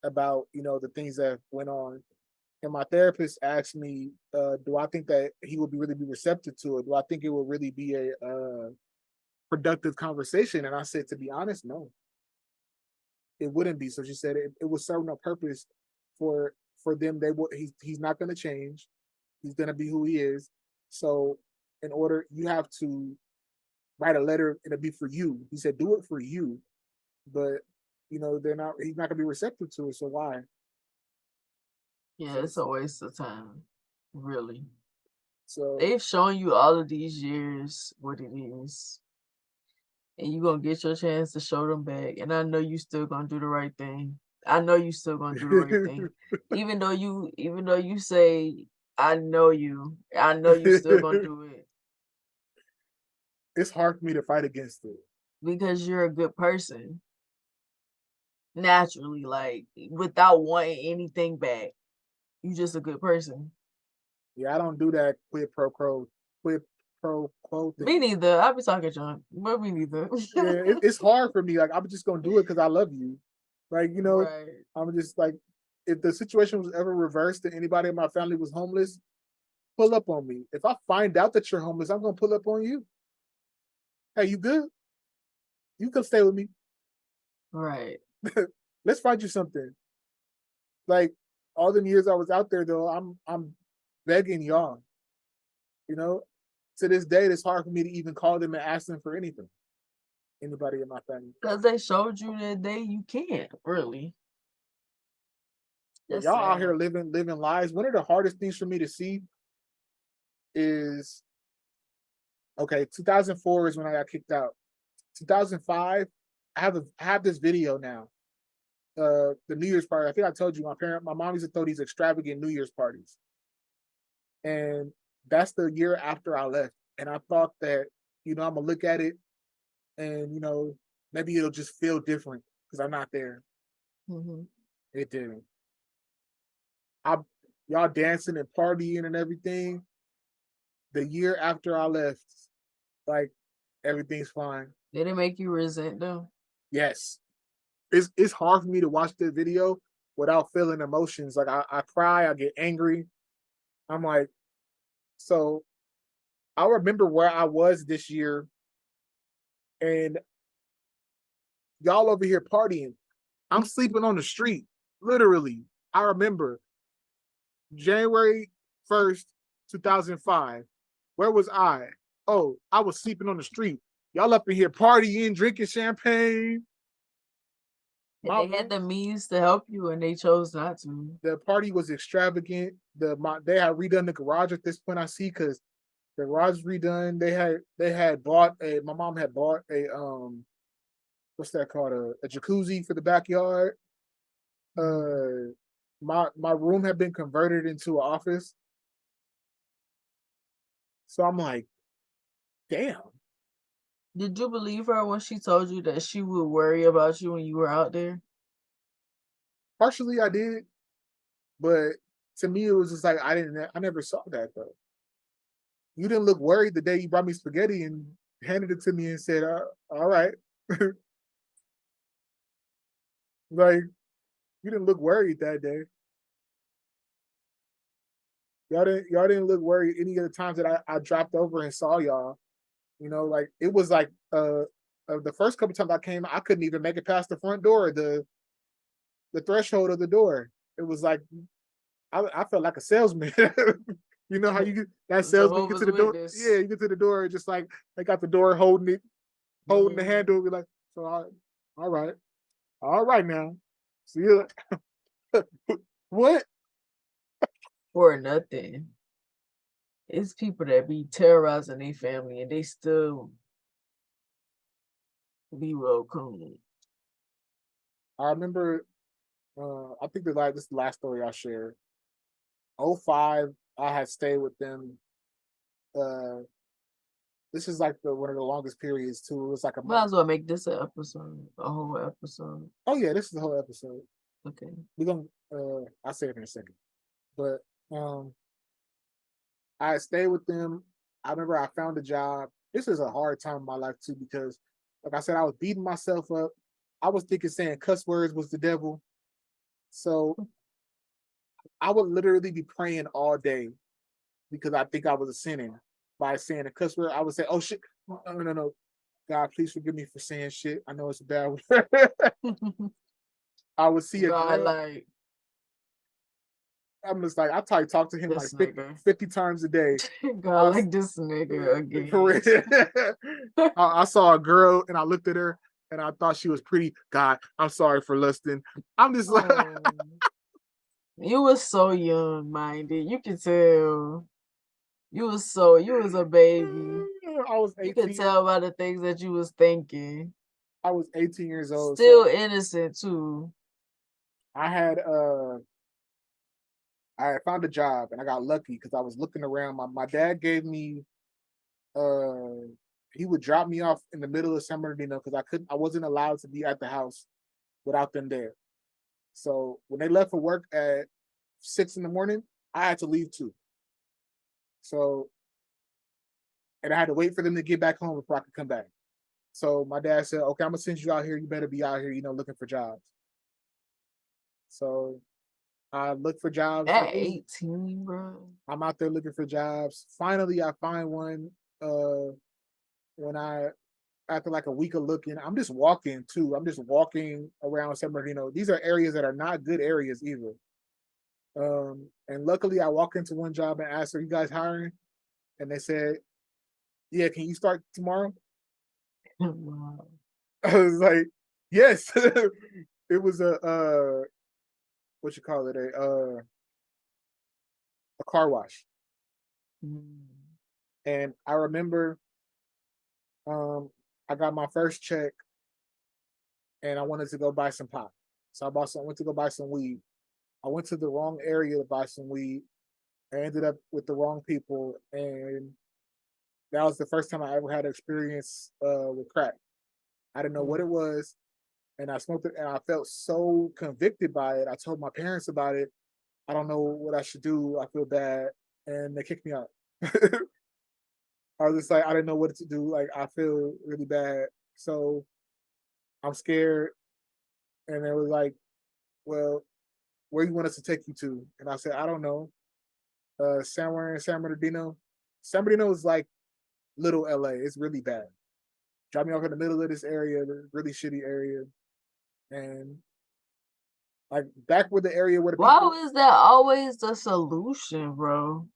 about the things that went on, and my therapist asked me, do I think that he would be receptive to it? Do I think it would really be a productive conversation? And I said, to be honest, no, it wouldn't be. So she said it would serve no purpose for them. They would he's not going to change. He's going to be who he is. So in order, you have to write a letter and it'll be for you. He said, do it for you, but they're not. He's not going to be receptive to it. So why? Yeah, So it's a waste of time, really. so They've shown you all of these years what it is, and you gonna get your chance to show them back. And I know you still gonna do the right thing. I know you still gonna do the right thing, even though you say, "I know you," I know you still gonna do it it's hard for me to fight against it. because you're a good person naturally, like without wanting anything back. You just a good person. Yeah, I don't do that quid pro quo Me thing. neither. I be talking junk, but me neither. Yeah, it's hard for me. Like I'm just gonna do it because I love you. Like Right. I'm just like, if the situation was ever reversed and anybody in my family was homeless, pull up on me. If I find out that you're homeless, I'm gonna pull up on you. Hey, you good? You can stay with me. Right. Let's find you something. Like all the years I was out there though, I'm begging y'all. You know, to this day, it's hard for me to even call them and ask them for anything. Anybody in my family. Because they showed you that you can't really. Yeah, That's y'all out here sad. living lives. One of the hardest things for me to see is, okay, 2004 is when I got kicked out. 2005, I have this video now. The New Year's party. I think I told you my mom used to throw these extravagant New Year's parties, and that's the year after I left. And I thought that I'm gonna look at it and maybe it'll just feel different because I'm not there. Mhm. It didn't. I Y'all dancing and partying and everything. The year after I left, like everything's fine. Did it make you resent them? Yes, it's hard for me to watch the video without feeling emotions. Like I cry, I get angry. I'm like, so I remember where I was this year, and y'all over here partying. I'm sleeping on the street, literally. I remember January 1st, 2005. Where was I? Oh, I was sleeping on the street. Y'all up in here partying, drinking champagne. And My they had the means to help you and they chose not to. The party was extravagant. They had redone the garage at this point. I see because the garage was redone. They had bought a. My mom had bought a what's that called, a jacuzzi for the backyard. Mhm. My room had been converted into an office. So I'm like, damn. Did you believe her when she told you that she would worry about you when you were out there? Partially I did, but to me it was just like I never saw that though. You didn't look worried the day you brought me spaghetti and handed it to me and said, all right. Like you didn't look worried that day. Y'all didn't look worried any of the times that I dropped over and saw y'all. You know, like it was like the first couple times I came, I couldn't even make it past the front door, the threshold of the door. It was like I felt like a salesman. You know how you get that salesman get to Jehovah's the door? Yeah, Witness. you get to the door, just like they got the door holding it, holding the Mhm. handle. Be like, so all right now. See you. What? For nothing. It's people that be terrorizing their family and they still be welcome. I remember. I think this is the last story I shared. '05, I had stayed with them. Uh, this is like the one of the longest periods too. It was like a Might month. as well make this an episode, a whole episode. Oh yeah, this is the whole episode. Okay. We're gonna I'll say it in a second. But I had stayed with them. I remember I found a job. This is a hard time in my life too, because like I said, I was beating myself up. I was thinking saying cuss words was the devil. So I would literally be praying all day because I think I was a sinner by saying a cuss word. I would say, "Oh shit, no, God, please forgive me for saying shit. I know it's a bad word." I would see a God, girl. like I'm just like I probably talk to him like this nigga. 50 times a day. God, I like this nigga for again. real. I saw a girl and I looked at her and I thought she was pretty. God, I'm sorry for lusting. I'm just like Oh, you was so young minded. You could tell. You was a baby. I was You could 18 years tell by the things that you was thinking. I was 18 years old. Still So innocent too. I had I had found a job and I got lucky because I was looking around. My dad gave me uh he would drop me off in the middle of San Bernardino because I wasn't allowed to be at the house without them there. So when they left for work at 6 in the morning, I had to leave too. So and I had to wait for them to get back home before I could come back. So my dad said, "Okay, I'm gonna send you out here. You better be out here, looking for jobs." So I look for jobs. At 18, bro. I'm out there looking for jobs. Finally, I find one. When I After like a week of looking, I'm just walking too. I'm just walking around San Bernardino. These are areas that are not good areas either. And luckily, I walk into one job and asked, "Are you guys hiring?" And they said, "Yeah, can you start tomorrow?" Wow. I was like, "Yes." It was what you call it, a car wash. Mm. And I remember um, I got my first check and I wanted to go buy some pot. So I went to go buy some weed. I went to the wrong area to buy some weed. I ended up with the wrong people, and that was the first time I ever had experience with crack. I didn't know what it Mm. was, and I smoked it, and I felt so convicted by it. I told my parents about it. I don't know what I should do. I feel bad, and they kicked me out. I was just like, I didn't know what to do. Like, I feel really bad, so I'm scared. And they were like, "Well, where you want us to take you to?" And I said, "I don't know. Somewhere in San Bernardino." San Bernardino is like little LA. It's really bad. Drop me off in the middle of this area, the really shitty area, and like back with the area where the Why people. was that always the solution, bro?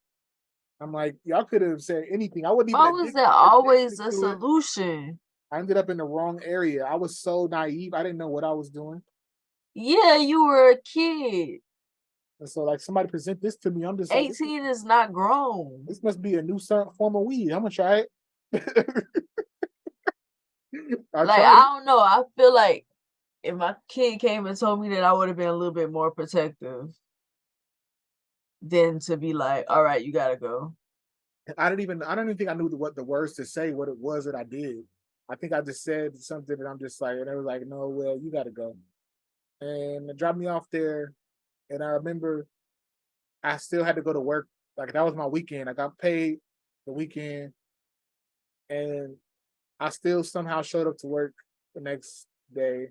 I'm like, y'all could have said anything. I wouldn't even Why was that addict always the to it. solution? I ended up in the wrong area. I was so naive. I didn't know what I was doing. Yeah, you were a kid. And so, like, somebody present this to me. I'm just like, 18 is not grown. this must be a new form of weed. I'm gonna try it. I Like, tried I it. don't know. I feel like if my kid came and told me that, I would have been a little bit more protective than to be like, all right, you gotta go. I don't even think I knew what the words to say, what it was that I did. I think I just said something and I'm just like, and they were like, no, well, you gotta go. And they dropped me off there. And I remember I still had to go to work. Like that was my weekend. I got paid the weekend and I still somehow showed up to work the next day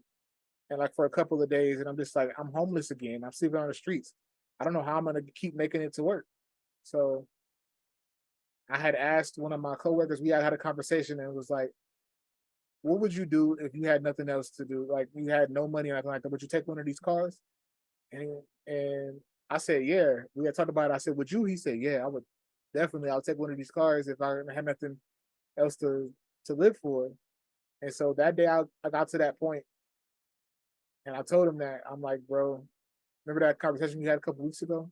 and like for a couple of days. And I'm just like, I'm homeless again. I'm sleeping on the streets. I don't know how I'm gonna keep making it to work. So I had asked one of my coworkers, we had a conversation and it was like, what would you do if you had nothing else to do? Like you had no money or anything like that. Would you take one of these cars? And I said, yeah. We had talked about it. I said, would you? He said, yeah, I would definitely. I'll take one of these cars if I had nothing else to live for. And so that day I got to that point and I told him that I'm like, bro, remember that conversation we had a couple weeks ago?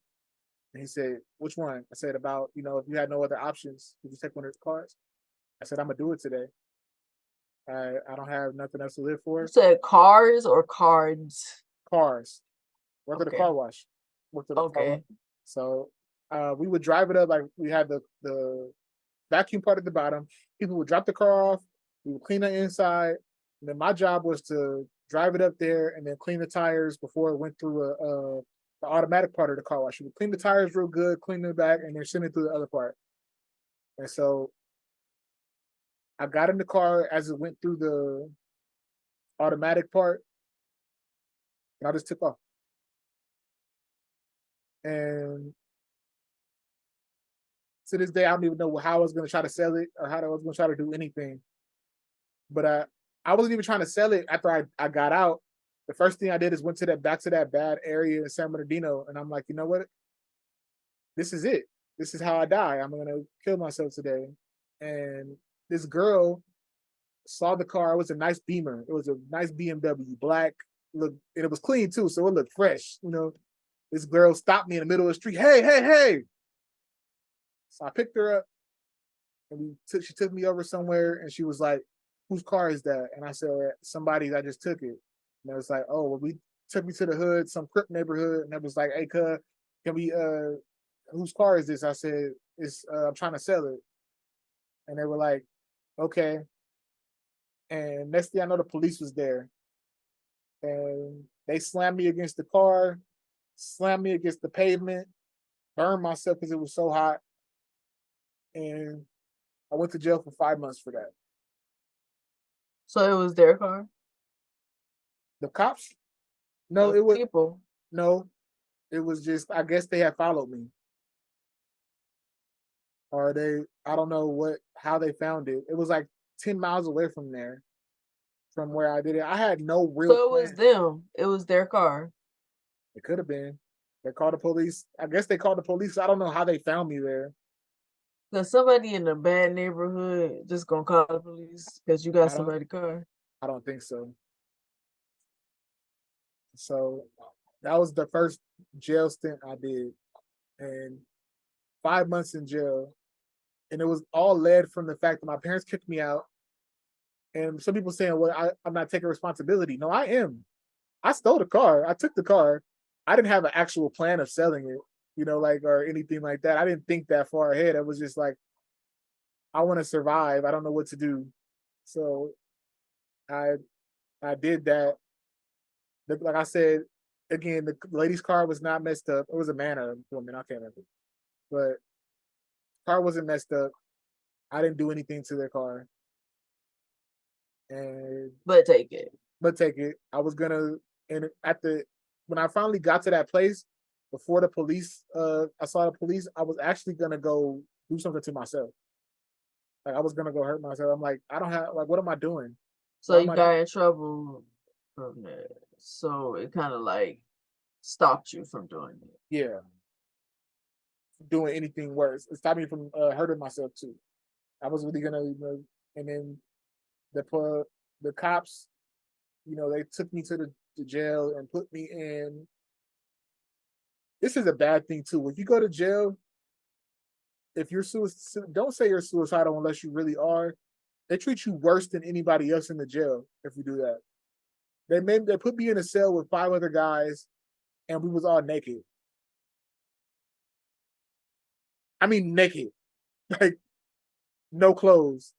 And he said, which one? I said about, if you had no other options, would you take one of the cars? I said, I'm gonna do it today. I don't have nothing else to live You for. said cars or cards? Cars. Worked at a Okay. car wash. Worked at a car wash. Okay. So we would drive it up like we had the vacuum part at the bottom. People would drop the car off. We would clean the inside. And then my job was to drive it up there and then clean the tires before it went through the automatic part of the car wash. We would clean the tires real good, clean the back, and then send it through the other part. And so I got in the car as it went through the automatic part, and I just took off. And to this day, I don't even know how I was going to try to sell it or how I was going to try to do anything. But I wasn't even trying to sell it after I got out. The first thing I did is went to that back to that bad area in San Bernardino, and I'm like, you know what? This is it. This is how I die. I'm gonna kill myself today. And this girl saw the car. It was a nice Beamer. It was a nice BMW, black. Look, and it was clean too, so it looked fresh. This girl stopped me in the middle of the street. Hey, hey, hey! So I picked her up, and she took me over somewhere, and she was like, "Whose car is that?" And I said, "Somebody's. I just took it." And I was like, "Oh, well, we took me to the hood, some Crip neighborhood," and I was like, "Hey, cuz, can we? Whose car is this?" I said, "It's. I'm trying to sell it." And they were like, "Okay." And next thing I know, the police was there, and they slammed me against the car, slammed me against the pavement, burned myself because it was so hot, and I went to jail for 5 months for that. So it was their car? The cops? No, The it was people. no. It was just I guess they had followed me, or they I don't know how they found it. It was like 10 miles away from there, from where I did it. I had no real So it was plan. them. It was their car. It could have been. They called the police. I guess they called the police. I don't know how they found me there. Cause somebody in a bad neighborhood just gonna call the police because you got I don't. somebody's car. I don't think so. So that was the first jail stint I did, and 5 months in jail. And it was all led from the fact that my parents kicked me out. And some people saying, "Well, I'm not taking responsibility." No, I am. I stole the car. I took the car. I didn't have an actual plan of selling it, like or anything like that. I didn't think that far ahead. I was just like, I want to survive. I don't know what to do. So I I did that. Like I said, again, the lady's car was not messed up. It was a man or a woman. I can't remember. But car wasn't messed up. I didn't do anything to their car. And But take it. but take it. I was gonna and at the when I finally got to that place before the police I saw the police, I was actually gonna go do something to myself. Like I was gonna go hurt myself. I'm like, I don't have like what am I doing? So Why am you I got in trouble from there. So it kind of like stopped you from doing it. yeah, doing anything worse? It stopped me from hurting myself too. I was really gonna and then the the cops, they took me to the jail and put me in. This is a bad thing too. If you go to jail, if you're suicidal, don't say you're suicidal unless you really are. They treat you worse than anybody else in the jail if you do that. They put me in a cell with 5 other guys, and we was all naked. I mean, naked. like no clothes,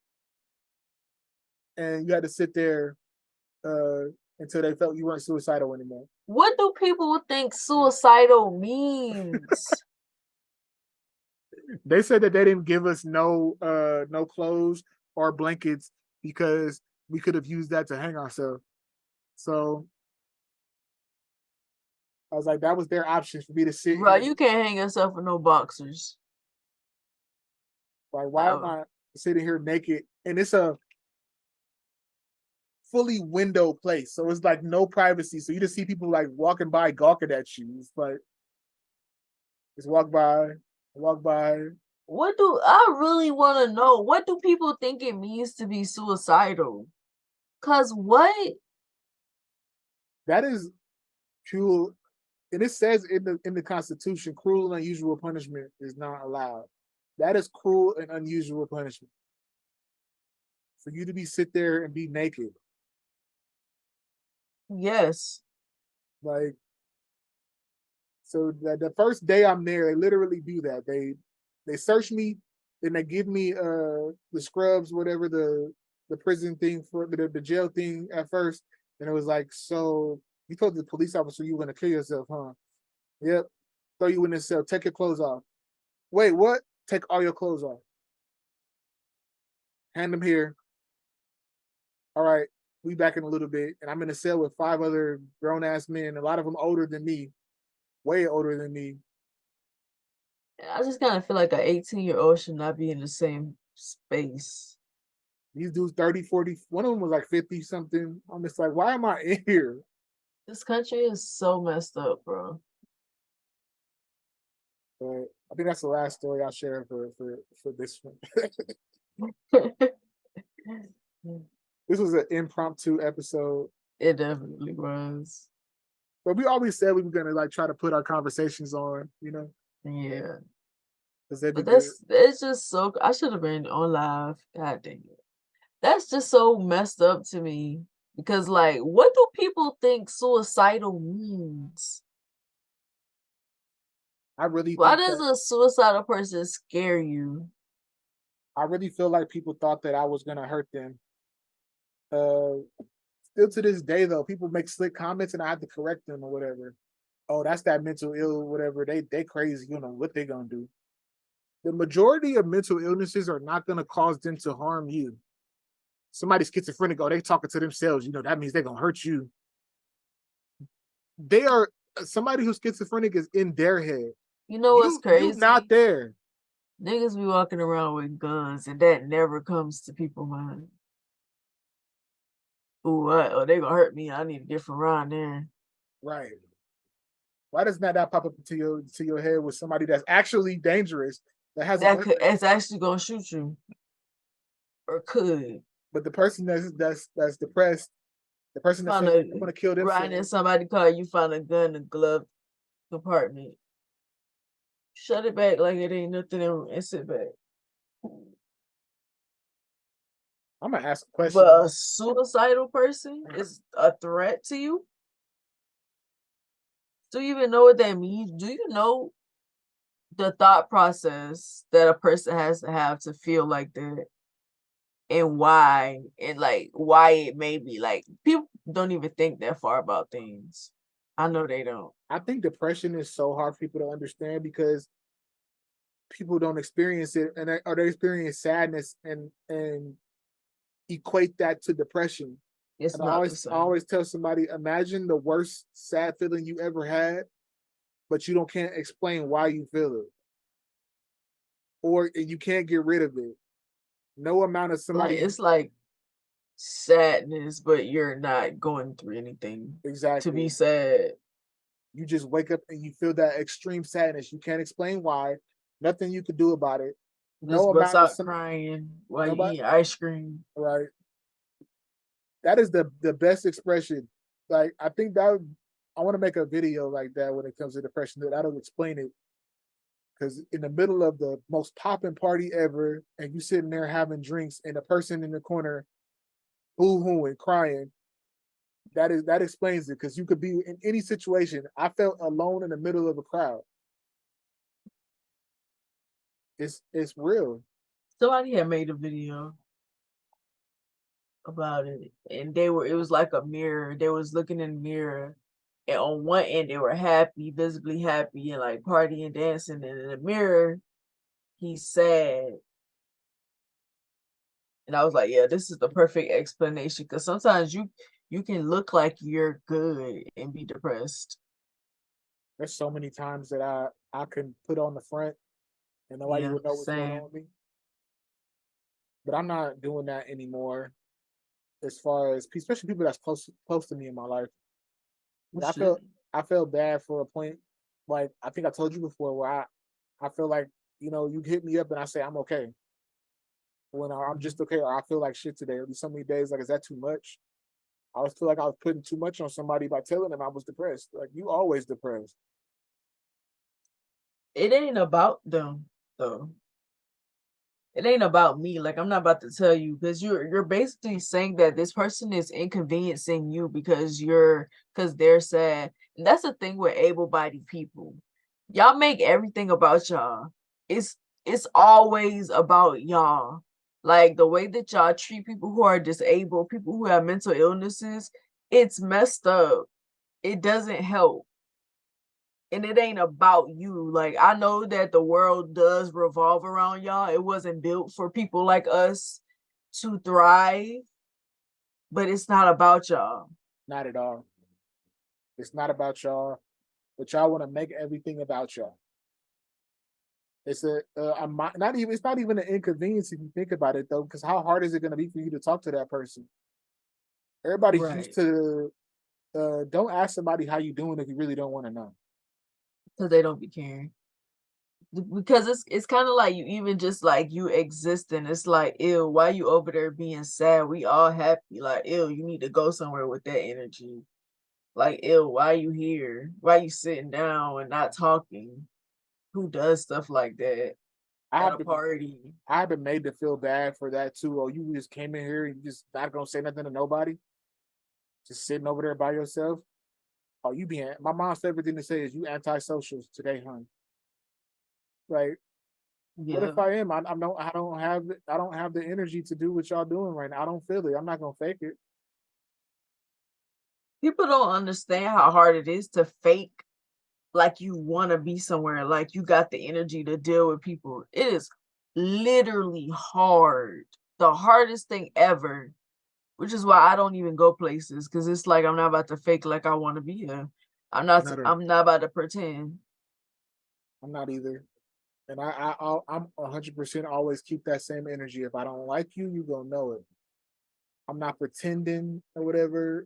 and you had to sit there uh, until they felt you weren't suicidal anymore. What do people think suicidal means? They said that they didn't give us no clothes or blankets because we could have used that to hang ourselves. So I was like, that was their option for me to sit Bro, here. you can't hang yourself with no boxers. Like, why am I sitting here naked? And it's a fully window place, so it's like no privacy. So you just see people like walking by, gawking at you. It's like just walk by. What do I really want to know? What do people think it means to be suicidal? Cause what? That is cruel, and it says in the Constitution, cruel and unusual punishment is not allowed. That is cruel and unusual punishment for you to be sit there and be naked. Yes. Like, so the first day I'm there, they literally do that. They search me, then they give me the scrubs, whatever the prison thing for the jail thing at first, and it was like, so you told the police officer you were gonna kill yourself, huh? Yep. Throw you in this cell. Take your clothes off. Wait, what? Take all your clothes off. Hand them here. All right, we back in a little bit, and I'm in a cell with 5 other grown ass men, a lot of them older than me, way older than me. I just kind of feel like an 18-year-old should not be in the same space. These dudes 30, 40, one of them was like 50 something. I'm just like, why am I in here? This country is so messed up, bro. But I think that's the last story I'll share for this one. This was an impromptu episode. It definitely was. But we always said we were gonna like try to put our conversations on, Yeah. because they'd be But good. it's just so I should have been on live. God dang it. That's just so messed up to me. Because like what do people think suicidal means? I really Why think does that a suicidal person scare you? I really feel like people thought that I was gonna hurt them. Uh Still to this day though, people make slick comments and I have to correct them or whatever. Oh, that's that mental ill, whatever. They crazy, what they gonna do. The majority of mental illnesses are not gonna cause them to harm you. Somebody schizophrenic, oh, they talking to themselves, that means they're gonna hurt you. They are somebody who's schizophrenic is in their head. You know what's You not crazy? there. Niggas be walking around with guns and that never comes to people's mind. Ooh, what? Oh, they gonna hurt me. I need a different ride there. Right. Why does not that pop up to your head with somebody that's actually dangerous that has a That could weapon? it's actually gonna shoot you. Or could. But the person that's depressed, the person that Find says a they want to kill riding in themselves, somebody's car, you find a gun in the glove compartment. Shut it back like it ain't nothing and sit back. I'm gonna ask a question. But a suicidal person is a threat to you? Do you even know what that means? Do you know the thought process that a person has to have to feel like that? And why? And like why it may be like people don't even think that far about things. I know they don't. I think depression is so hard for people to understand because people don't experience it, or they experience sadness and equate that to depression. It's And not the I same. always tell somebody, imagine the worst sad feeling you ever had, but you don't can't explain why you feel it, or you can't get rid of it. No amount of Like somebody it's like sadness, but you're not going through anything to exactly. be sad. You just wake up and you feel that extreme sadness. You can't explain why. Nothing you could do about it. No Just bust amount of out some crying while you nobody eat ice cream. right. That is the best expression. Like I think that I want to make a video like that when it comes to depression. That'll explain it. Because in the middle of the most popping party ever, and you sitting there having drinks, and the person in the corner boo-hooing, crying, that explains it. Because you could be in any situation. I felt alone in the middle of a crowd. It's real. Somebody had made a video about it, and it was like a mirror. They was looking in the mirror, and on one end they were happy, visibly happy, and like partying, dancing, and in the mirror he's sad. And I was like, yeah, this is the perfect explanation because sometimes you can look like you're good and be depressed. There's so many times that I can put on the front and nobody Yeah, would know what's going on same. with me. But I'm not doing that anymore. As far as especially people that's close to me in my life. You I should. felt I felt bad for a point. Like I think I told you before, where I feel like you hit me up and I say I'm okay when I'm Mhm. just okay, or I feel like shit today. It'll be so many days like, is that too much? I always feel like I was putting too much on somebody by telling them I was depressed. Like you always depressed. It ain't about them though. It ain't about me. Like I'm not about to tell you because you're basically saying that this person is inconveniencing you because they're sad. And that's the thing with able-bodied people. Y'all make everything about y'all. It's it's always about y'all. Like the way that y'all treat people who are disabled, people who have mental illnesses, it's messed up. It doesn't help. And it ain't about you. Like I know that the world does revolve around y'all. It wasn't built for people like us to thrive, but it's not about y'all. Not at all. It's not about y'all, but y'all want to make everything about y'all. It's not even. It's not even an inconvenience if you think about it though, because how hard is it going to be for you to talk to that person? Everybody's used Right. to. Don't ask somebody how you doing if you really don't want to know. Because they don't be caring. Because it's kind of like you even just like you existing. It's like, ew, why you over there being sad? We all happy. Like, ew, you need to go somewhere with that energy. Like, ew, why you here? Why you sitting down and not talking? Who does stuff like that I at have a been party? I have been made to feel bad for that too. Oh, you just came in here and you just not gonna say nothing to nobody, just sitting over there by yourself. Oh, you being my mom's favorite thing to say is you antisocial today, honey. Like, what Yeah. if I am? I don't have the energy to do what y'all doing right now. I don't feel it. I'm not gonna fake it. People don't understand how hard it is to fake like you want to be somewhere, like you got the energy to deal with people. It is literally hard. The hardest thing ever, which is why I don't even go places because it's like I'm not about to fake like I want to be here. Not a, I'm not about to pretend. I'm not either. And I'm 100% always keep that same energy. If I don't like you, you gonna know it. I'm not pretending or whatever.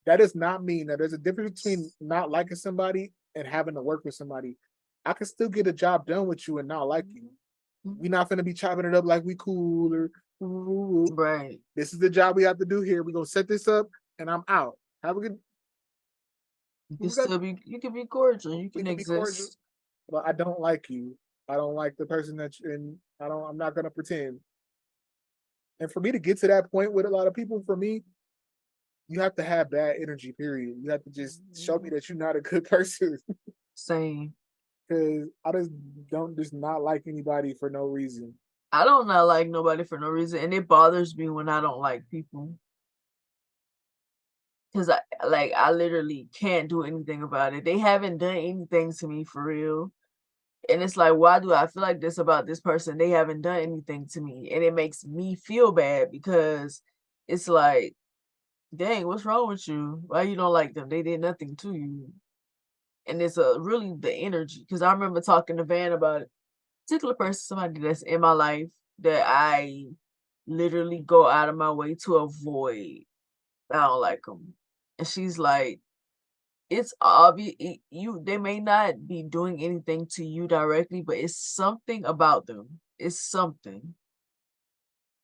That does not mean that there's a difference between not liking somebody and having to work with somebody. I can still get a job done with you and not like you. Mhm. We not gonna be chopping it up like we cool or ooh, Right. this is the job we have to do here. We're gonna set this up and I'm out. Have a good we got You can be cordial. You we can can be cordial, exist. but I don't like you. I don't like the person that you and I'm not gonna pretend. And for me to get to that point with a lot of people, for me, you have to have bad energy, period. You have to just show me that you're not a good person. Same. Cause I just not like anybody for no reason. I don't not like nobody for no reason, and it bothers me when I don't like people. Cause I literally can't do anything about it. They haven't done anything to me for real. And it's like, why do I feel like this about this person? They haven't done anything to me. And it makes me feel bad because it's like, dang, what's wrong with you? Why you don't like them? They did nothing to you. And it's really the energy. Cause I remember talking to Van about it. Particular person, somebody that's in my life that I literally go out of my way to avoid. I don't like them. And she's like, it's obvious you they may not be doing anything to you directly, but it's something about them. It's something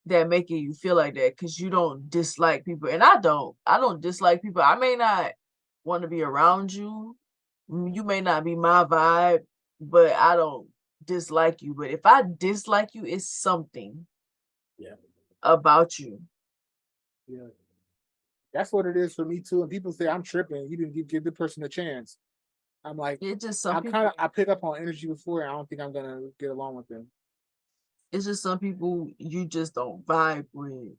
that making you feel like that because you don't dislike people. And I don't. I don't dislike people. I may not want to be around you. You may not be my vibe, but I don't dislike you. But if I dislike you, it's something Yeah. about you. Yeah. That's what it is for me too. And people say I'm tripping. You didn't give the person a chance. I'm like, It's just some people. I pick up on energy before and I don't think I'm gonna get along with them. It's just some people you just don't vibe with.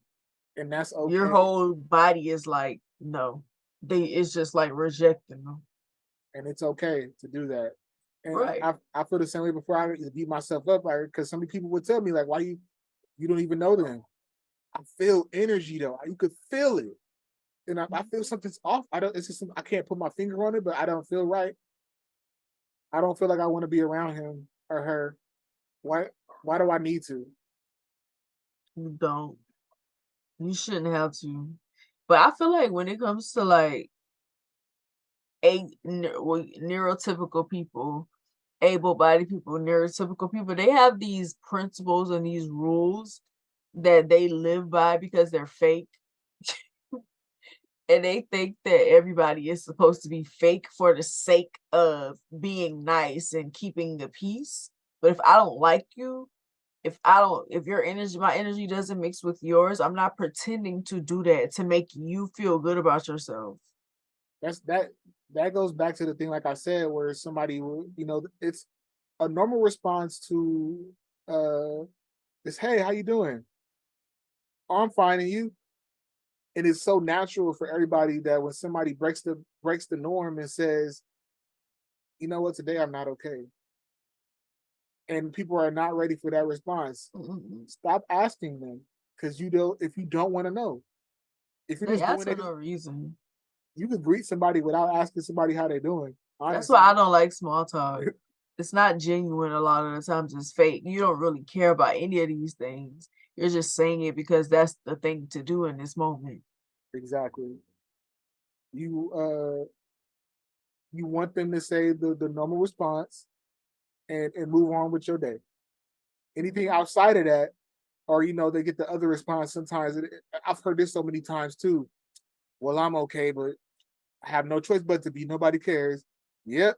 and that's Your okay. whole body is like, no. It's just like rejecting them. And it's okay to do that. And Right. I feel the same way before I beat myself up, like because some people would tell me like, why you don't even know them. I feel energy though. You could feel it, and I feel something's off. I don't. It's just I can't put my finger on it, but I don't feel right. I don't feel like I want to be around him or her. Why? Why do I need to? You don't. You shouldn't have to. But I feel like when it comes to like neurotypical people, able-bodied people, neurotypical people, they have these principles and these rules that they live by because they're fake. And they think that everybody is supposed to be fake for the sake of being nice and keeping the peace. But if I don't like you, if your energy, my energy doesn't mix with yours, I'm not pretending to do that to make you feel good about yourself. That's that goes back to the thing, like I said, where somebody will, it's a normal response to uh is, hey, how you doing? Oh, I'm fine, and you? It is so natural for everybody that when somebody breaks the norm and says, you know what, today I'm not okay. And people are not ready for that response. Mm-mm. Stop asking them because you don't if you don't want to know. If you're They just ask doing for it, no reason. you can greet somebody without asking somebody how they're doing, That's why I honestly. don't like small talk. It's not genuine a lot of the times, it's fake. You don't really care about any of these things. You're just saying it because that's the thing to do in this moment. Exactly. You you want them to say the normal response and move on with your day. Anything Mhm. outside of that, or they get the other response sometimes. I've heard this so many times too. Well, I'm okay, but I have no choice but to be. Nobody cares. Yep.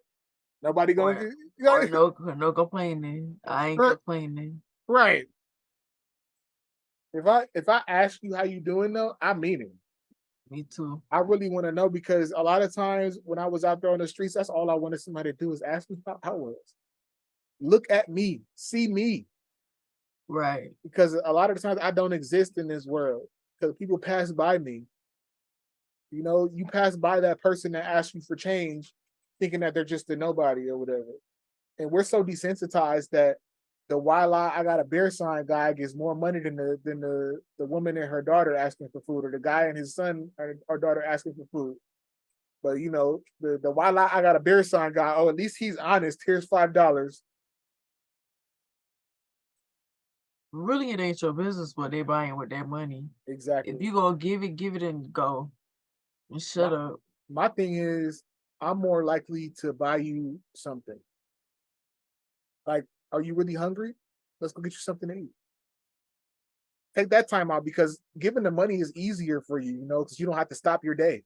Nobody gonna Or get or no complaining. I ain't right. complaining. Right. If I ask you how you doing though, I mean it. Me too. I really want to know because a lot of times when I was out there on the streets, that's all I wanted somebody to do is ask me how it was. Look at me, see me, Right. because a lot of the times I don't exist in this world because people pass by me. You pass by that person that asks you for change, thinking that they're just a nobody or whatever. And we're so desensitized that the while I got a bear sign guy gets more money than the woman and her daughter asking for food, or the guy and his son or daughter asking for food. But the while I got a bear sign guy, oh, at least he's honest. Here's $5. Really, it ain't your business what they buying with their money. If Exactly. you gonna give it and go. And My shut up. my thing is, I'm more likely to buy you something. Like, are you really hungry? Let's go get you something to eat. Take that time out because giving the money is easier for you, because you don't have to stop your day.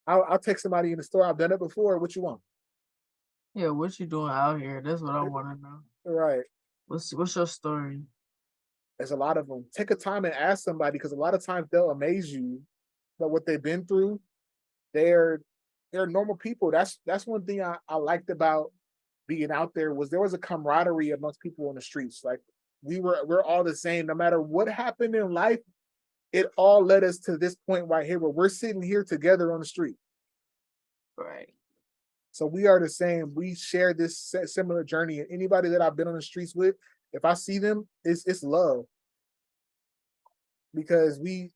I'll take somebody in the store. I've done it before. What you want? Yeah, what you doing out here? That's what I wanna know. Right. What's your story? There's a lot of them. Take a time and ask somebody because a lot of times they'll amaze you about what they've been through. They're they're normal people. That's one thing I liked about being out there was there was a camaraderie amongst people on the streets. Like we're all the same. No matter what happened in life, it all led us to this point right here where we're sitting here together on the street. Right. So we are the same. We share this similar journey. And anybody that I've been on the streets with, if I see them, it's love because we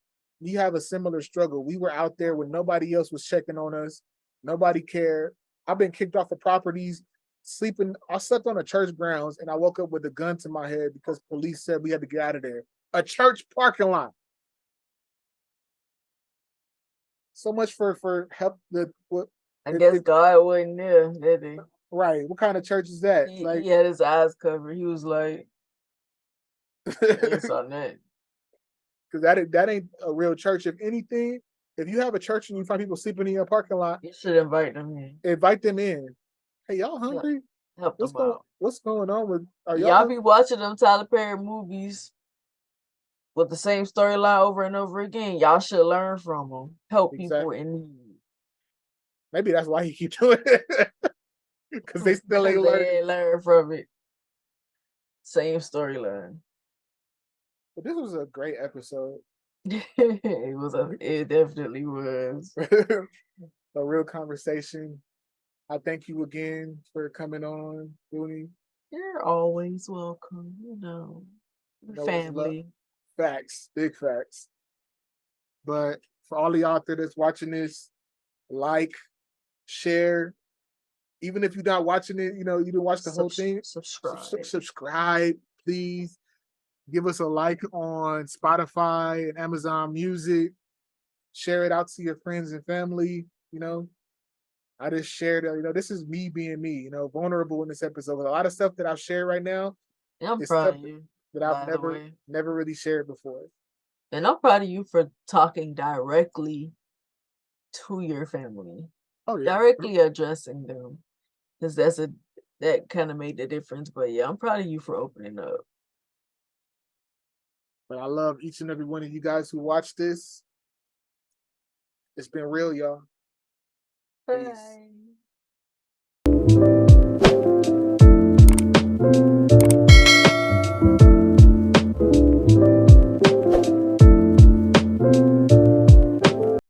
have a similar struggle. We were out there when nobody else was checking on us. Nobody cared. I've been kicked off of properties, sleeping. I slept on a church grounds and I woke up with a gun to my head because police said we had to get out of there. A church parking lot. So much for help the what I if, guess if God wasn't there, did he? right. What kind of church is that? He Like had his eyes covered. He was like, I ain't because saw that. that ain't a real church. If anything, if you have a church and you find people sleeping in your parking lot, You should invite them in. invite them in. Hey, y'all Help, hungry? help them out. What's going on with are y'all Y'all hungry? be watching them Tyler Perry movies with the same storyline over and over again. Y'all should learn from them. Help people Exactly. in need. Maybe that's why he keep doing it. Because they still Because ain't learning. they ain't learn from it. Same storyline. But this was a great episode. It definitely was. A real conversation. I thank you again for coming on, Boonie. You're always welcome, That was love. family. Facts, big facts. But for all of y'all out there that's watching this, like, share. Even if you're not watching it, you didn't watch the whole thing. Subscribe. Subscribe, please. Give us a like on Spotify and Amazon Music. Share it out to your friends and family. I just shared, this is me being me, vulnerable in this episode. A lot of stuff that I've shared right now I'm is proud stuff of you, that I've by the way. never really shared before. And I'm proud of you for talking directly to your family. Oh yeah. Directly addressing them. Because that kind of made the difference. But yeah, I'm proud of you for opening up. But I love each and every one of you guys who watch this. It's been real, y'all. Peace. Bye.